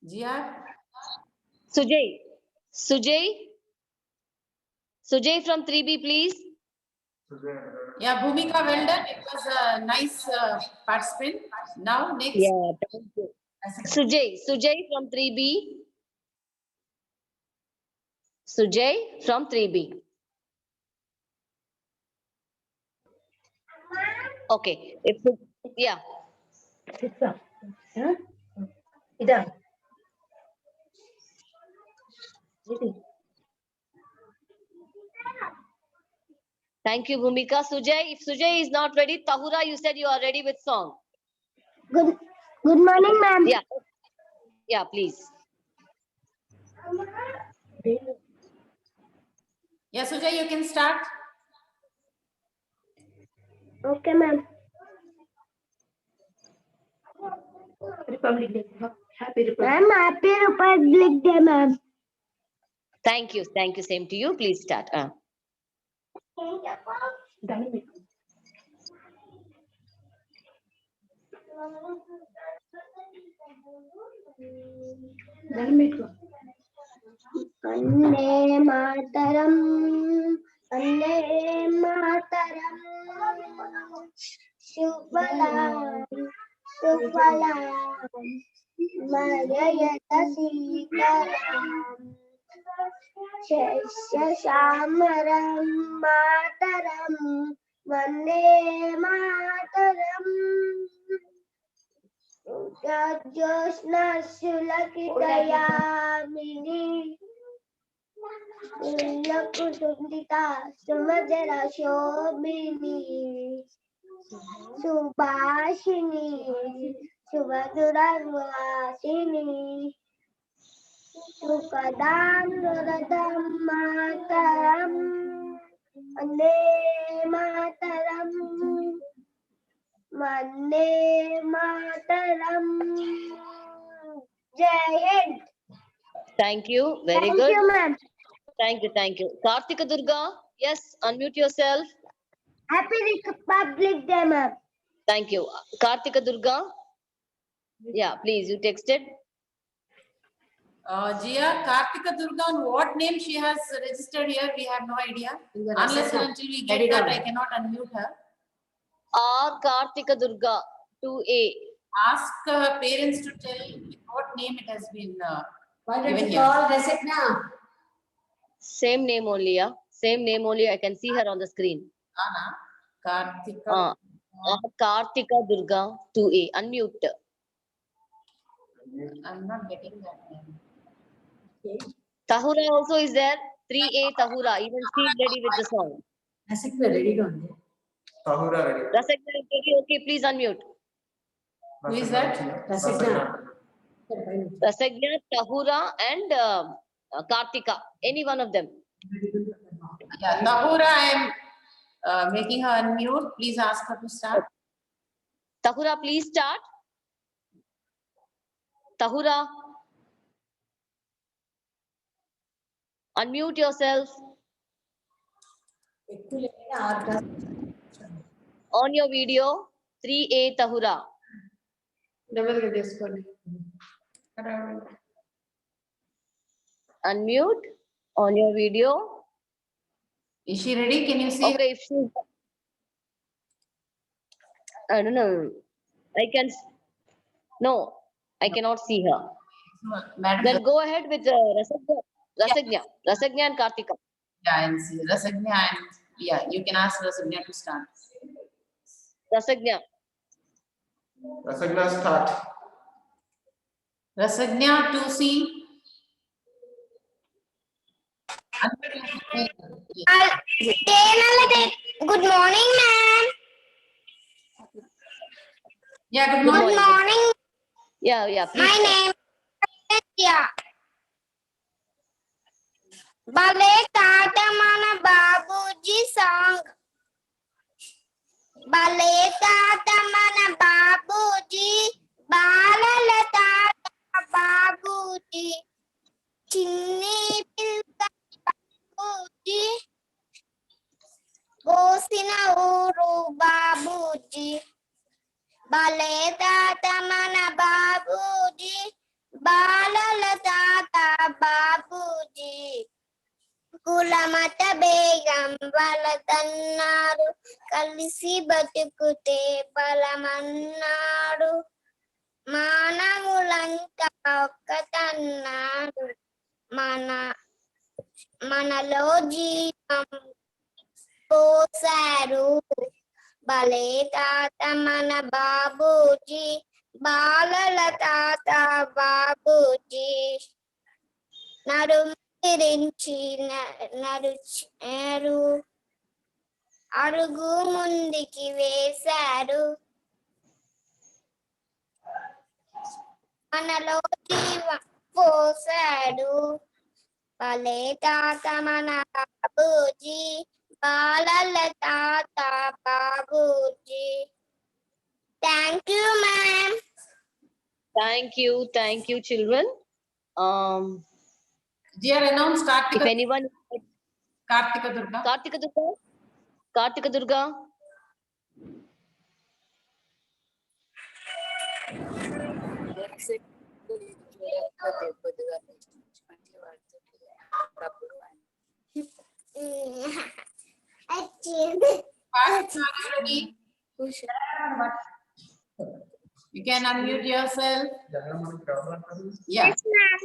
Jia? Sujay. Sujay from 3B, please. Yeah, Bhumika, well done. It was a nice participant. Now, next. Yeah, thank you. Sujay from 3B. Sujay from 3B. Okay. Yeah. Thank you, Bhumika. Sujay, if Sujay is not ready, Tahura, you said you are ready with song. Good morning, ma'am. Yeah. Yeah, please. Yeah, Sujay, you can start. Okay, ma'am. Republic Day. Happy Republic Day. Ma'am, Happy Republic Day, ma'am. Thank you. Thank you. Same to you. Please start. Vande Mataram, Vande Mataram, Shubhalam, Shubhalam, Marayata Sitaram, Shasya Shamaram Mataram, Vande Mataram. Josna Sulakitayamini Lakutundita Sumadera Shobini Subhashini Subhadurarvasini Sukadam Duradam Mataram Vande Mataram Vande Mataram. Jai Hind. Thank you. Very good. Thank you, ma'am. Thank you. Kartika Durga, yes, unmute yourself. Happy Republic Day, ma'am. Thank you. Kartika Durga. Yeah, please, you texted. Jia, Kartika Durga, on what name she has registered here, we have no idea. Unless and until we get that, I cannot unmute her. R. Kartika Durga, 2A. Ask her parents to tell what name it has been given here. Resigna. Same name only, yeah. Same name only. I can see her on the screen. Anna, Kartika. Kartika Durga, 2A. Unmute. I'm not getting that name. Tahura also is there. 3A Tahura. Even she is ready with the song. Tahura ready. Rasagna is ready. Okay, please unmute. Who is that? Rasagna, Tahura, and Kartika. Any one of them. Yeah, Tahura, I am making her unmute. Please ask her to start. Tahura, please start. Tahura. Unmute yourself. On your video, 3A Tahura. Unmute on your video. Is she ready? Can you see? Okay, if she, I don't know. No, I cannot see her. Madam, Then go ahead with Rasagna and Kartika. yeah, and see Rasagna, and yeah, you can ask Rasagna to start. Rasagna. Rasagna, start. Rasagna, 2C. Good morning, ma'am. Yeah, good Good morning. morning. Yeah, please. My start. name is Nitya. Bale Tata Mana Babuji song. Bale Tata Mana Babuji. Balala Tata Babuji. Chinni Pilka Babuji. Bosina Uru Babuji. Bale Tata Mana Babuji. Balala Tata Babuji. కులమత బేగం వాళ్ళదన్నారు కలిసి బతుకుతే బలమన్నాడు మానవులంతా ఒక్కటన్నాడు మనలో జీవం పోసారు భలే తాత మన బాబూజీ బాలల తాత బాబూజీ నడుమిరించి నడిచారు అడుగు ముందుకి వేశారు మనలో జీవం పోసాడు భలే తాత మన బాబూజీ బాలల తాత Babuji thank you ma'am. Thank you, children. Dear, announce If Kartika. anyone, Kartika Durga. Kartika Durga. You can unmute yourself. Yeah. Yes, ma'am.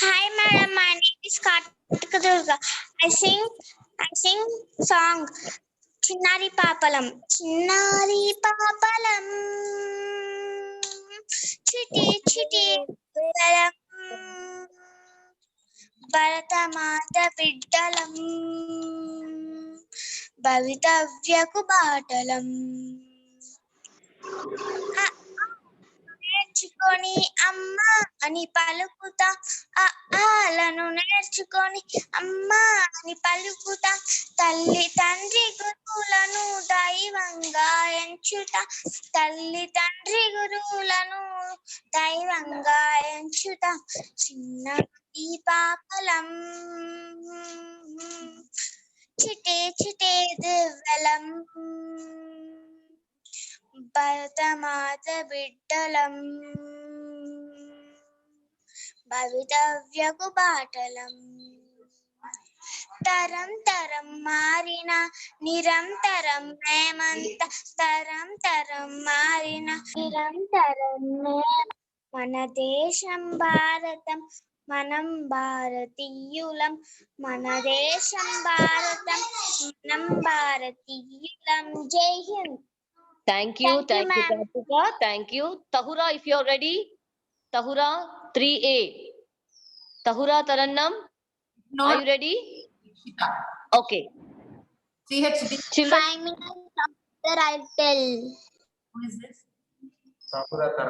Hi, madam. My name is Kartika Durga. I sing song Chinnari Papalam. Chinnari Papalam. Chitty chitty Papalam. Bharatamata Viddalam. Bhavitavyaku Batalam. నేర్చుకొని అమ్మ అని పలుకుతా ఆలను నేర్చుకొని అమ్మ అని పలుకుతా తల్లి తండ్రి గురువులను దైవంగా ఎంచుతా తల్లి తండ్రి గురువులను దైవంగా ఎంచుతా చిన్నటి పాపలం చిటే చిటే దివ్వెలం భరతమాత బిడ్డలం భవితవ్యకు బాటలం తరం తరం మారిన నిరంతరం మేమంత తరం తరం మారిన నిరంతరం మన దేశం భారతం మనం భారతీయులం మన దేశం భారతం మనం భారతీయులం జై Hind. Thank you, Kartika. Thank you. Tahura, if you're ready. Tahura, 3A. Tahura Tarannam, are you ready? Okay. CHD. Children, 5 minutes after I'll tell. Who is this?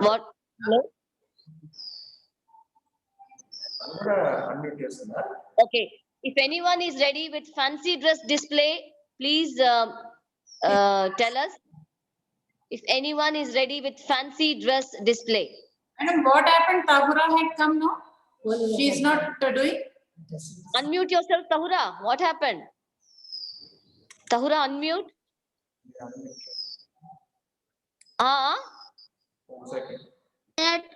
what? No? Okay. If anyone is ready with fancy dress display, please tell us. If anyone is ready with fancy dress display. Madam, what happened? Tahura had come now? She is not doing? Unmute yourself, Tahura. What happened? Tahura, unmute.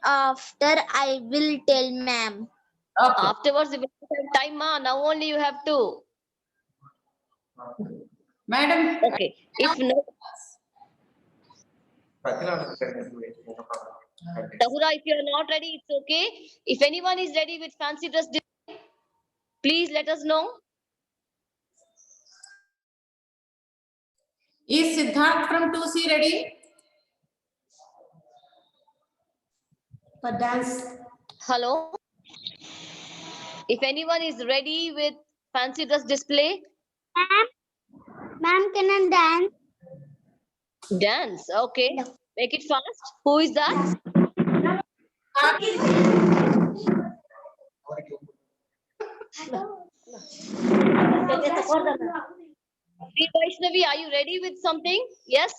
After I will tell ma'am. Okay. Afterwards, if you have time, now only you have to. Madam. Okay. If no, Tahura, if you are not ready, it's okay. If anyone is ready with fancy dress display, please let us know. Is Siddharth from 2C ready? For dance. Hello. If anyone is ready with fancy dress display, Ma'am, can I dance? Dance. Okay. Make it fast. Who is that? Sri Vaishnavi, are you ready with something? Yes?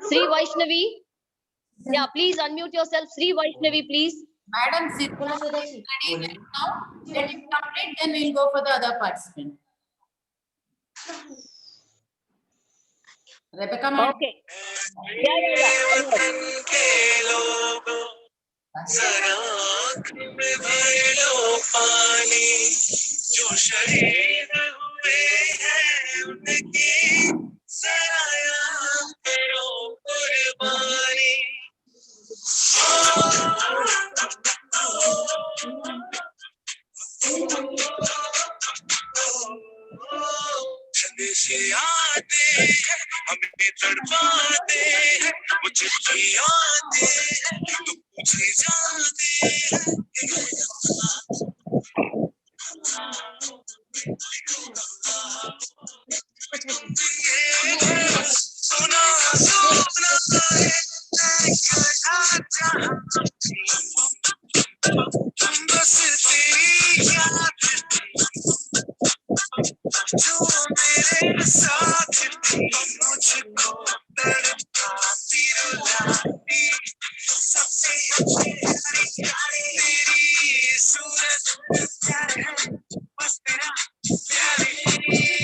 Sri Vaishnavi? Yeah, please unmute yourself. Sri Vaishnavi, please. Madam Siddharth is ready right now. Let him complete, then we'll go for the other participant. Rebecca, madam. Okay. Yeah. हमें तड़पाते हैं वो चिट्ठी आते हैं तो पूछे जाते हैं सुना सुना बस तेरी याद जो मेरे साथ थी मुझको तड़पाती रुलाती सबसे तेरी सूरत प्यार है बस तेरा प्यार ही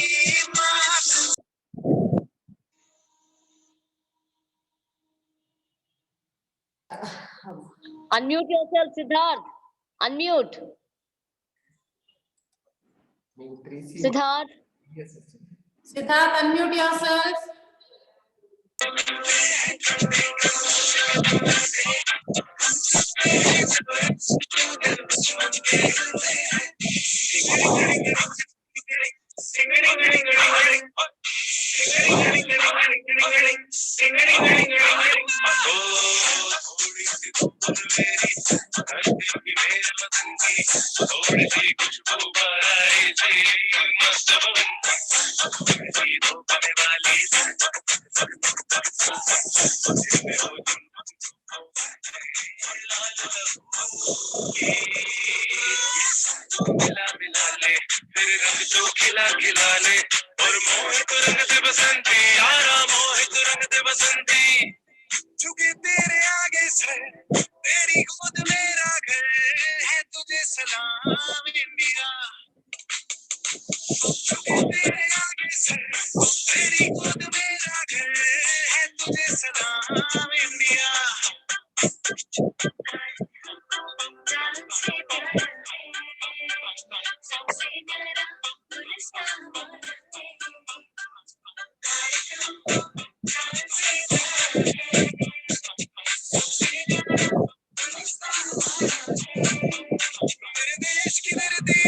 Unmute yourself, Siddharth. Unmute. Siddharth. Siddharth, unmute yourself. थोड़ी सी खुशबू बहाई थी मस्त थोड़ी धोखने वाली मिला मिला ले फिर रंग जो खिला खिला ले और मोहित रंग दे बसंती यारा मोहित रंग दे बसंती चुके तेरे आगे से तेरी गोद मेरा घर है तुझे सलाम इंडिया चुके तेरे आगे से तेरी गोद मेरा घर है तुझे सलाम इंडिया मेरे देश की धरती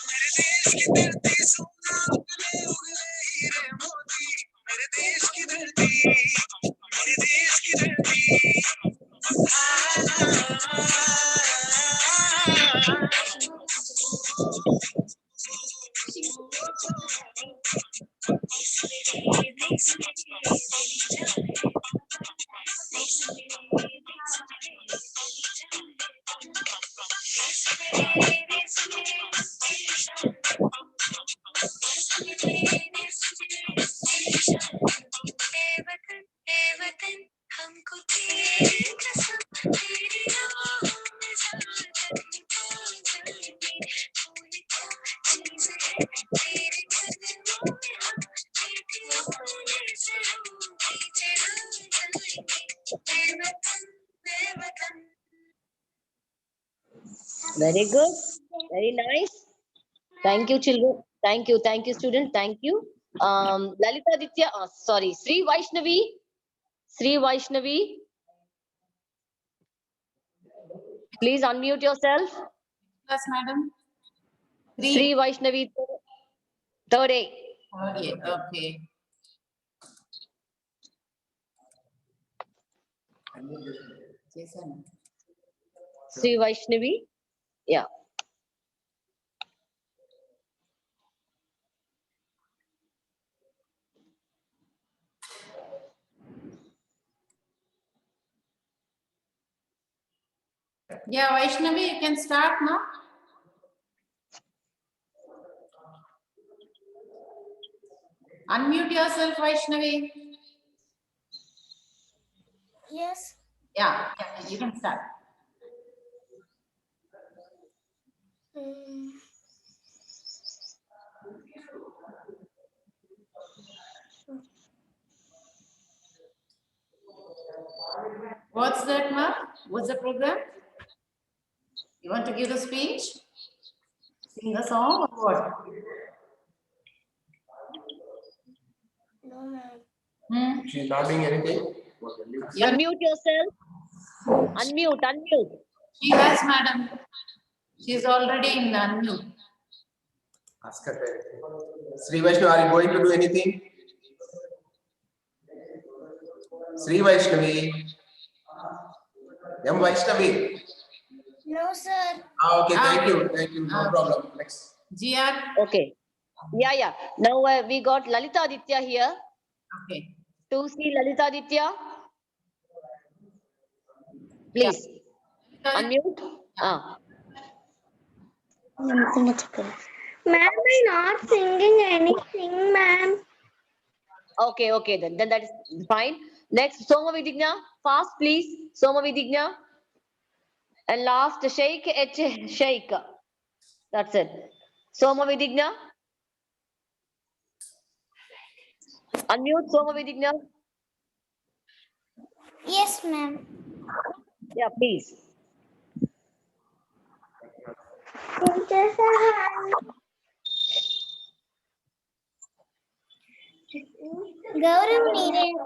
मेरे देश की धरती सोना उगले उगले हीरे मोती मेरे देश की धरती मेरे देश की धरती हमको तेरी कसम तेरी राहों में जाकर निकाल कोई तो चीज़ है तेरे कदमों में हम बैठे होने चलो पीछे हम चलेंगे बेवतन Very good. Very nice. Thank you, children. Thank you, student. Thank you. Lalita Aditya, sorry, Sri Vaishnavi. Sri Vaishnavi. Please unmute yourself. Yes, madam. Sri Vaishnavi, third A. Okay. Sri Vaishnavi. Yeah. Yeah, Vaishnavi, you can start now. Unmute yourself, Vaishnavi. Yes. Yeah, you can start. What's that, Ma? What's the program? You want to give the speech? Sing a song or what? No, ma'am. She's not doing anything. Unmute yourself. Unmute. She has, madam. She's already in unmute. Ask her. Sri Vaishnavi, are you going to do anything? Sri Vaishnavi. M. Vaishnavi. No, sir. Okay, thank you. No problem. Next. GR. Okay. Yeah. Now we got Lalita Aditya here. Okay. To see Lalita Aditya. Please. Unmute. Ma'am, I'm not singing anything, ma'am. Okay, then that is fine. Next, Soma Vidigna, fast please. Soma Vidigna. And last, Sheikh H. Sheikh. That's it. Soma Vidigna. Unmute Soma Vidigna. Yes, ma'am. Yeah, please. గౌరవనీయులైన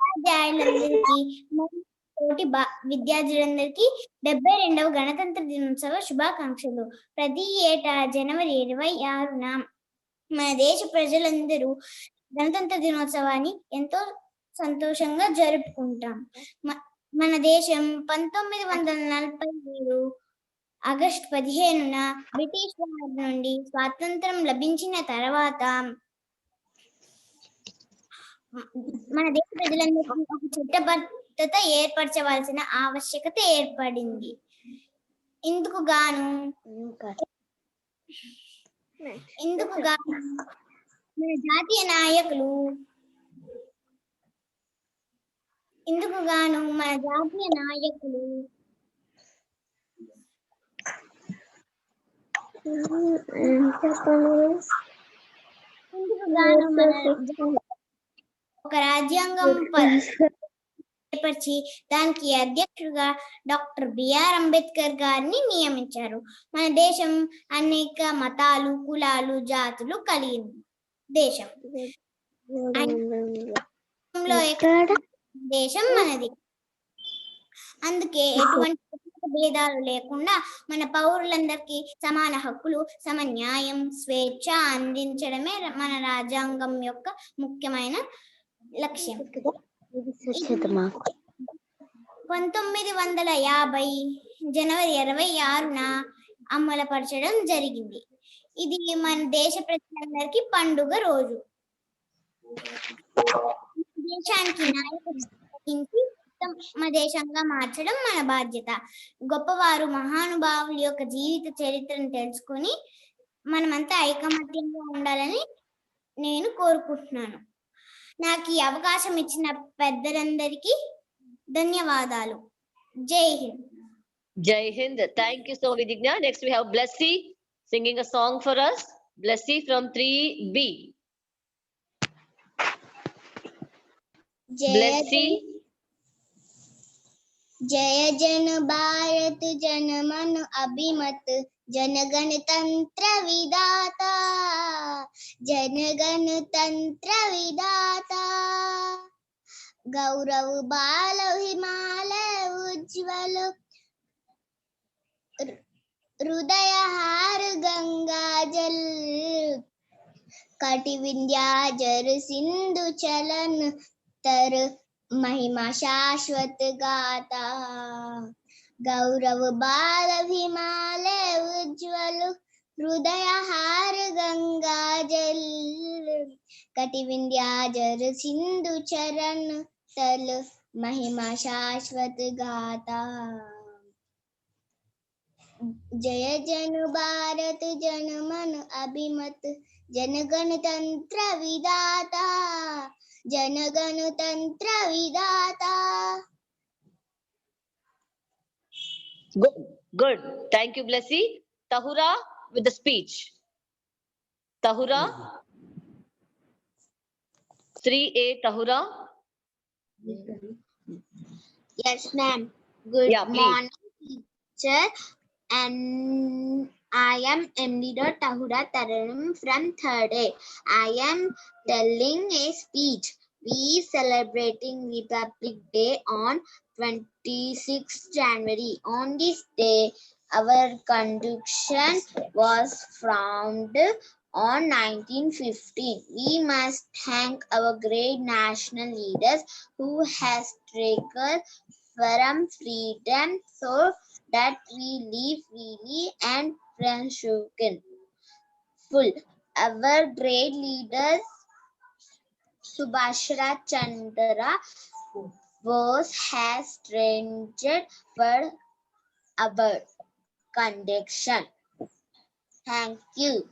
ఉపాధ్యాయులందరికీ తోటి విద్యార్థులందరికీ 72వ గణతంత్ర దినోత్సవ శుభాకాంక్షలు. ప్రతి ఏటా జనవరి 26న మన దేశ ప్రజలందరూ గణతంత్ర దినోత్సవాన్ని ఎంతో సంతోషంగా జరుపుకుంటాం. మన దేశం 1947 ఆగస్టు 15న బ్రిటిష్ వారి నుండి స్వాతంత్రం లభించిన తర్వాత మన దేశ ప్రజలందరికీ ఒక చట్టబద్ధత ఏర్పరచవలసిన ఆవశ్యకత ఏర్పడింది. ఇందుకు గాను మన జాతీయ నాయకులు ఒక రాజ్యాంగం ఏర్పరిచి దానికి అధ్యక్షుడిగా డాక్టర్ బిఆర్ అంబేద్కర్ గారిని నియమించారు. మన దేశం అనేక మతాలు, కులాలు, జాతులు కలిగిన దేశం. దేశం మనది. అందుకే ఎటువంటి భేదాలు లేకుండా మన పౌరులందరికీ సమాన హక్కులు, సమ న్యాయం, స్వేచ్ఛ అందించడమే మన రాజ్యాంగం యొక్క ముఖ్యమైన లక్ష్యం. 1950 జనవరి 26న అమలుపరచడం జరిగింది. ఇది మన దేశ ప్రజలందరికీ పండుగ రోజు. దేశానికి నాయకత్వం ఉత్తమ దేశంగా మార్చడం మన బాధ్యత. గొప్పవారు, మహానుభావుల యొక్క జీవిత చరిత్రను తెలుసుకొని మనమంతా ఐకమత్యంగా ఉండాలని నేను కోరుకుంటున్నాను. నాకు ఈ అవకాశం ఇచ్చిన పెద్దలందరికీ ధన్యవాదాలు. జై Hind. Jai Hind. Thank you so Vidigna. Next we have Blessy singing a song for us. Blessy from 3B. Blessy. जय जन भारत जन मन अभिमत जन गणतंत्र विधाता, जन गणतंत्र विधाता। गौरव बाल हिमालय उज्ज्वल हृदय हार गंगा जल, कटि विंध्याचल सिंधु चलन तर महिमा शाश्वत गाता। गौरव बाल हिमालय उज्ज्वल हृदय हार गंगा जल, कटि विंध्याचल सिंधु चरण तल महिमा शाश्वत गाता। जय जन भारत जन मन अभिमत, जन गणतंत्र विधाता, जन गणतंत्र विधाता। Good. Thank you, Blessy. Tahura with the speech. Tahura. 3A Tahura. Yes, ma'am. Good Yeah, please. morning, teacher. And I am MD. Tahura Taranam from 3rd A. I am telling a speech. We celebrating Republic Day on 26th January. On this day, our constitution was founded on 1915. We must thank our great national leaders who has struggled from freedom so that we live freely and unshaken. Our great leaders Subhash Chandra Bose has trained for our conduction. Thank you.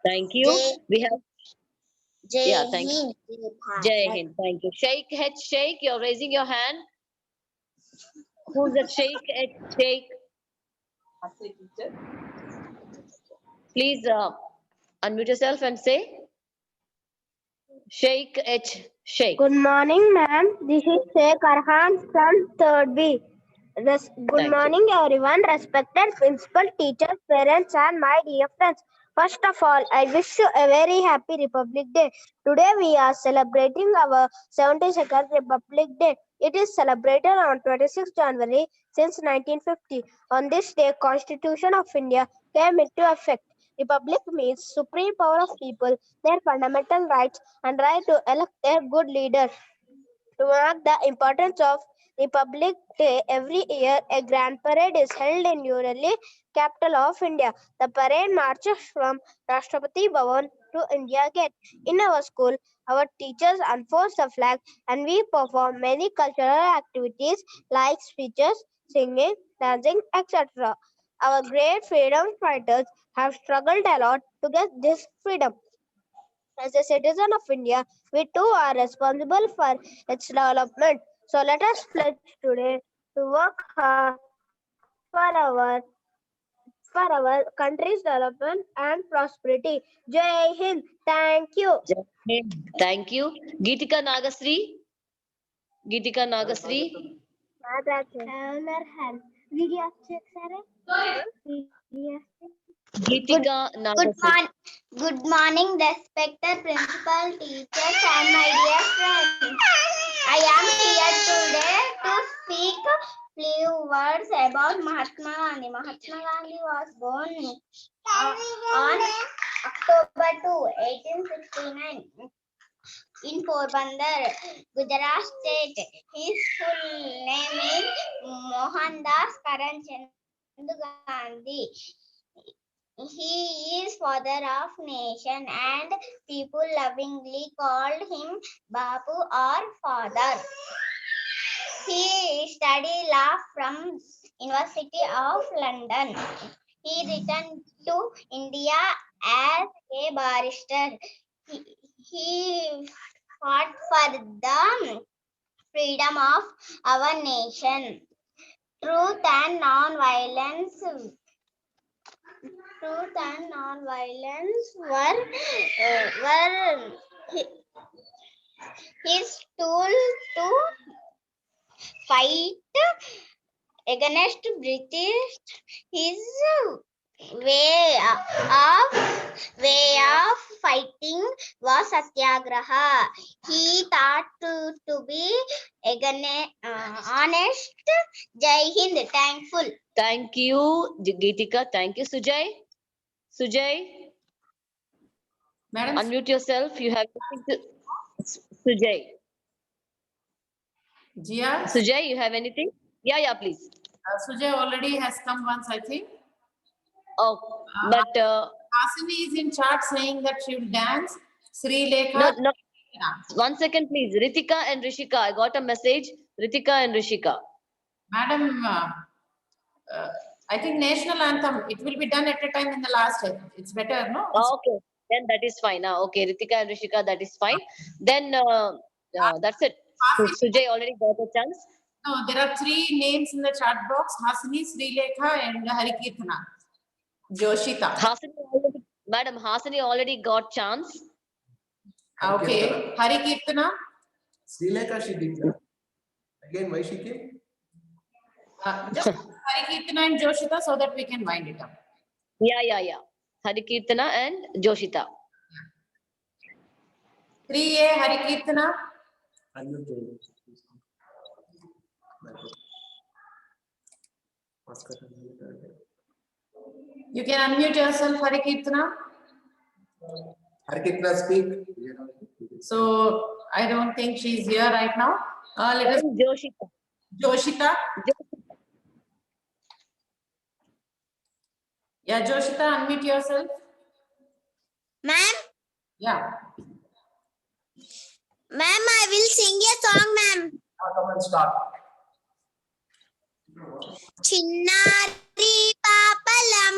Thank you. We have Jai thank you. Hind. Jai Hind. Thank you. Sheikh head Sheikh, you're raising your hand. Who's the Sheikh head Sheikh? Please unmute yourself and say Sheikh H. Sheikh. Good morning, ma'am. This is Sheikh Arhan from 3rd B. Good Thank morning, everyone. Respected principal, teachers, parents, and my dear friends. First of all, I wish you a very happy Republic Day. Today, we are celebrating our 72nd Republic Day. It is celebrated on 26 January since 1950. On this day, Constitution of India came into effect. Republic means supreme power of people, their fundamental rights, and right to elect a good leader. To mark the importance of Republic Day, every year a grand parade is held in New Delhi, capital of India. The parade marches from Rashtrapati Bhavan to India Gate. In our school, our teachers unfold the flag and we perform many cultural activities like speeches, singing, dancing, etc. Our great freedom fighters have struggled a lot to get this freedom. As a citizen of India, we too are responsible for its development. So let us pledge today to work hard for our country's development and prosperity. Jai Hind. Thank you. Jai Hind. Thank you. Geetika Nagasri. Geetika Nagasri. Geetika Nagasri. Good morning, respected principal, teachers, and my dear friends. I am here today to speak few words about Mahatma Gandhi. Mahatma Gandhi was born on October 2, 1869 in Porbandar, Gujarat state. His full name is Mohandas Karamchand Gandhi. He is father of nation and people lovingly called him Bapu or father. He studied law from University of London. He returned to India as a barrister. He fought for the freedom of our nation. Truth and non-violence were his tool to fight against British. His way of fighting was satyagraha. He thought to be honest. Jai Hind. Thankful. Thank you, Geetika. Thank you, Sujay. Sujay, Madam, unmute yourself. You have anything to... Sujay. Jia, Sujay, you have anything? Yeah, please. Sujay already has come once, I think. Oh, but Hasini is in chat saying that she will dance. Sri Lekha. no. 1 second, please. Ritika and Rishika, I got a message. Ritika and Rishika. Madam, I think national anthem, it will be done at a time in the last. It's better, no? Okay, then that is fine. Okay, Ritika and Rishika, that is fine. Then that's it. Sujay already got a chance. No, there are 3 names in the chat box: Hasini, Srilekha, and Harikirtana. Joshita. Madam Hasini already got chance. Okay. Harikirtana. Srilekha, she did. Again, why she came? Just Harikirtana and Joshita so that we can wind it up. Yeah. Harikirtana and Joshita. 3A Harikirtana. You can unmute yourself, Harikirtana. Harikirtana, speak. So I don't think she's here right now. Let us. Joshita. Joshita. Yeah, Joshita, unmute yourself. Ma'am? Yeah. Ma'am, I will sing a song, ma'am. Come and start. Chinnari papalam,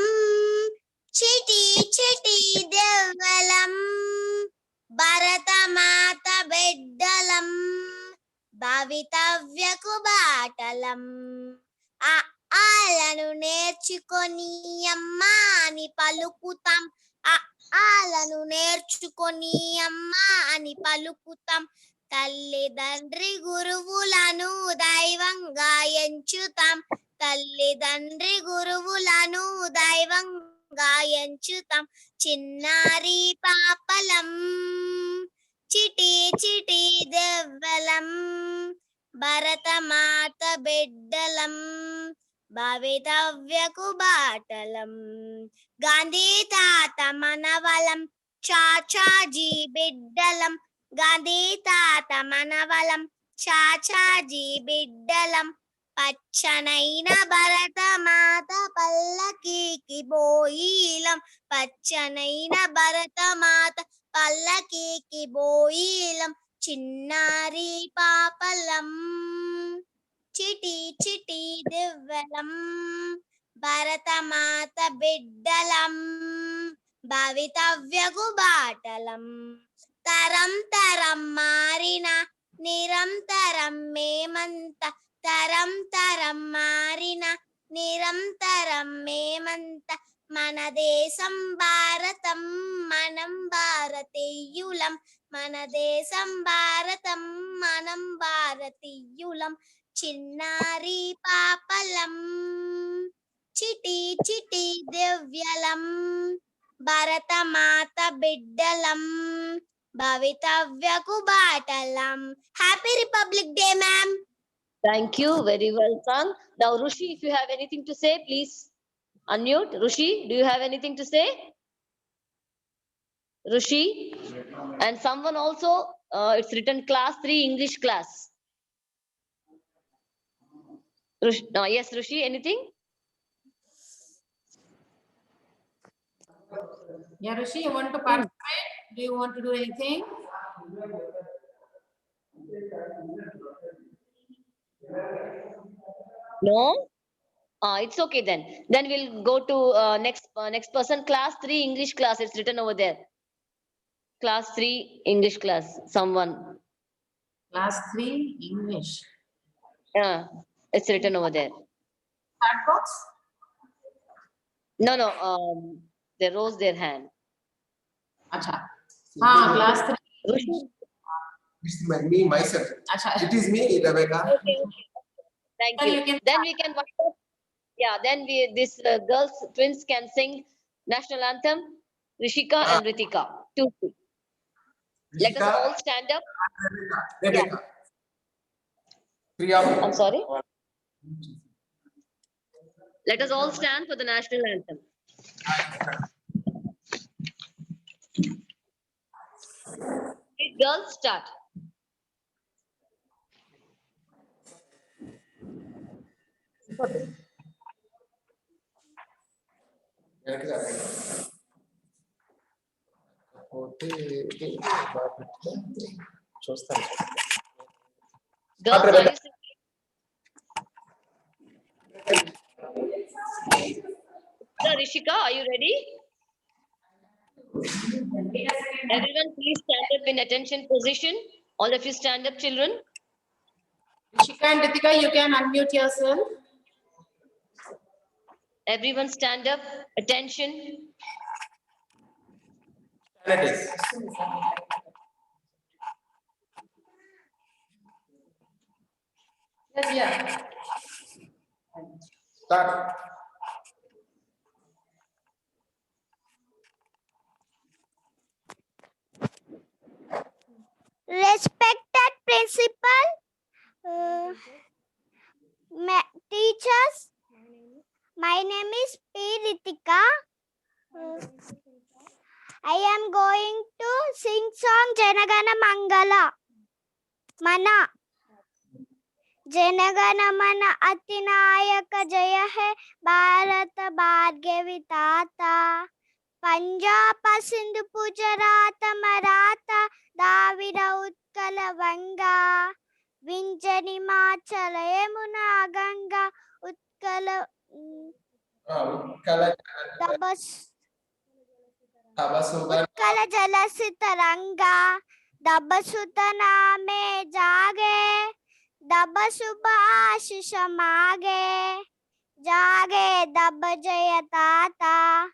chiti chiti devalam, Bharata Mata beddalam, Bhavitavya kubatalam. ఆలను నేర్చుకొని అమ్మా అని పలుకుతాం ఆలను నేర్చుకొని అమ్మా అని పలుకుతాం తల్లిదండ్రి గురువులను దైవంగా ఎంచుతాం తల్లిదండ్రి గురువులను దైవంగా ఎంచుతాం చిన్నారి పాపలం చిటి చిటి దెవ్వలం భరతమాత బిడ్డలం భవితవ్యకు బాటలం గాంధీ తాత మనవలం చాచాజీ బిడ్డలం గాంధీ తాత మనవలం చాచాజీ బిడ్డలం పచ్చనైన భరతమాత పల్లకీకి బోయిలం పచ్చనైన భరతమాత పల్లకీకి బోయిలం చిన్నారి పాపలం చిటి చిటి దివ్వలం భరతమాత బిడ్డలం భవితవ్యకు బాటలం తరం తరం మారిన నిరంతరం మేమంత తరం తరం మారిన నిరంతరం మేమంత మన దేశం భారతం మనం భారతీయులం మన దేశం భారతం మనం భారతీయులం చిన్నారి పాపలం చిటి చిటి దివ్యలం భరతమాత బిడ్డలం భవితవ్యకు బాటలం happy Republic Day ma'am Thank you. Very well sung. Now, Rushi, if you have anything to say, please unmute. Rushi, do you have anything to say? Rushi? And someone also, it's written class 3 English class. Rushi, yes, Rushi, anything? Yeah, Rishi, you want to participate? Do you want to do anything? No? It's okay then. Then we'll go to next person. Class 3 English class. It's written over there. Class 3 English class. Someone. Class 3 English. Yeah, it's written over there. Chat box? No. They rose their hand. Acha. Class 3. It's me, myself. Acha. It is me, Rebecca. Okay. Thank Then you. you can Then we can wind up. Yeah, then these girls, twins can sing national anthem, Rishika and Ritika. 2, 3. Let us all stand up. Rebecca. I'm sorry. Let us all stand for the national anthem. Please, girls, start. చూస్తాను Girls, are you singing? Rishika, Rishika, are you ready? Everyone, please stand up in attention position. All of you stand up, children. Rishika and Ritika, you can unmute yourself. Everyone stand up. Attention. Yes. Yes, yeah. Start. Respected principal, teachers, my name is P. Ritika. I am going to sing song Janagana Mangala. Mana. Janagana Mana Atinayaka Jaya Hai Bharata Bhargavi Tata. Punjab Sindhu Pujarata Maratha Davida Utkala Vanga. Vinjani Machala Yamuna Ganga Utkala Utkala Jalasitaranga Dabasutana me jage Dabasuba Shishamage Jage Dabajaya Tata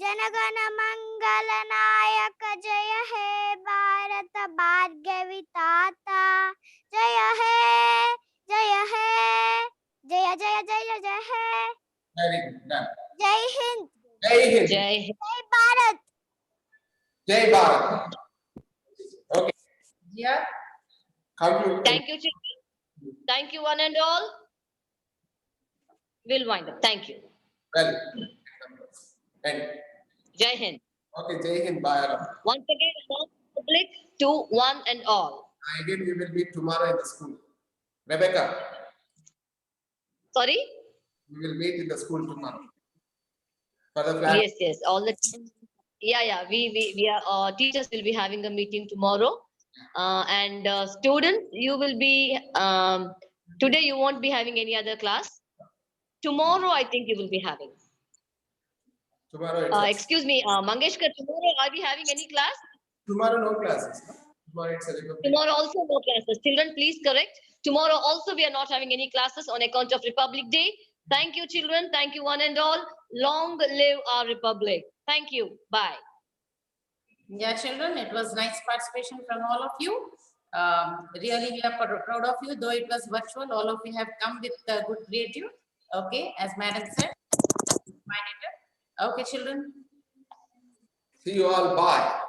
Janagana Mangala Nayaka Jaya He Bharata Bhargavi Tata Jaya He Jaya He Jaya Jaya Jaya Jaya He Very good. Done. Jai Hind Jai Hind. Jai Hind. Jai Bharat Jai Bharat. Okay. Yeah. Conclude. Thank you, children. Thank you, one and all. We'll wind up. Thank you. Well. And Jai Hind. okay, Jai Hind, Bharat. Once again, public to one and all. Again, we will meet tomorrow in the school. Rebecca, Sorry? we will meet in the school tomorrow. For the class. Yes, yes. All the yeah. We are teachers will be having a meeting tomorrow. And students, you will be today you won't be having any other class. Tomorrow, I think you will be having. Tomorrow. It's Excuse me, Mangeshkar, tomorrow are we having any class? tomorrow no classes. Tomorrow it's a Republic. Tomorrow also no classes. Children, please correct. Tomorrow also we are not having any classes on account of Republic Day. Thank you, children. Thank you, one and all. Long live our Republic. Thank you. Bye. Yeah, children, it was nice participation from all of you. Really, we are proud of you. Though it was virtual, all of you have come with good creative. Okay, as Madam said. Okay, children. See you all. Bye.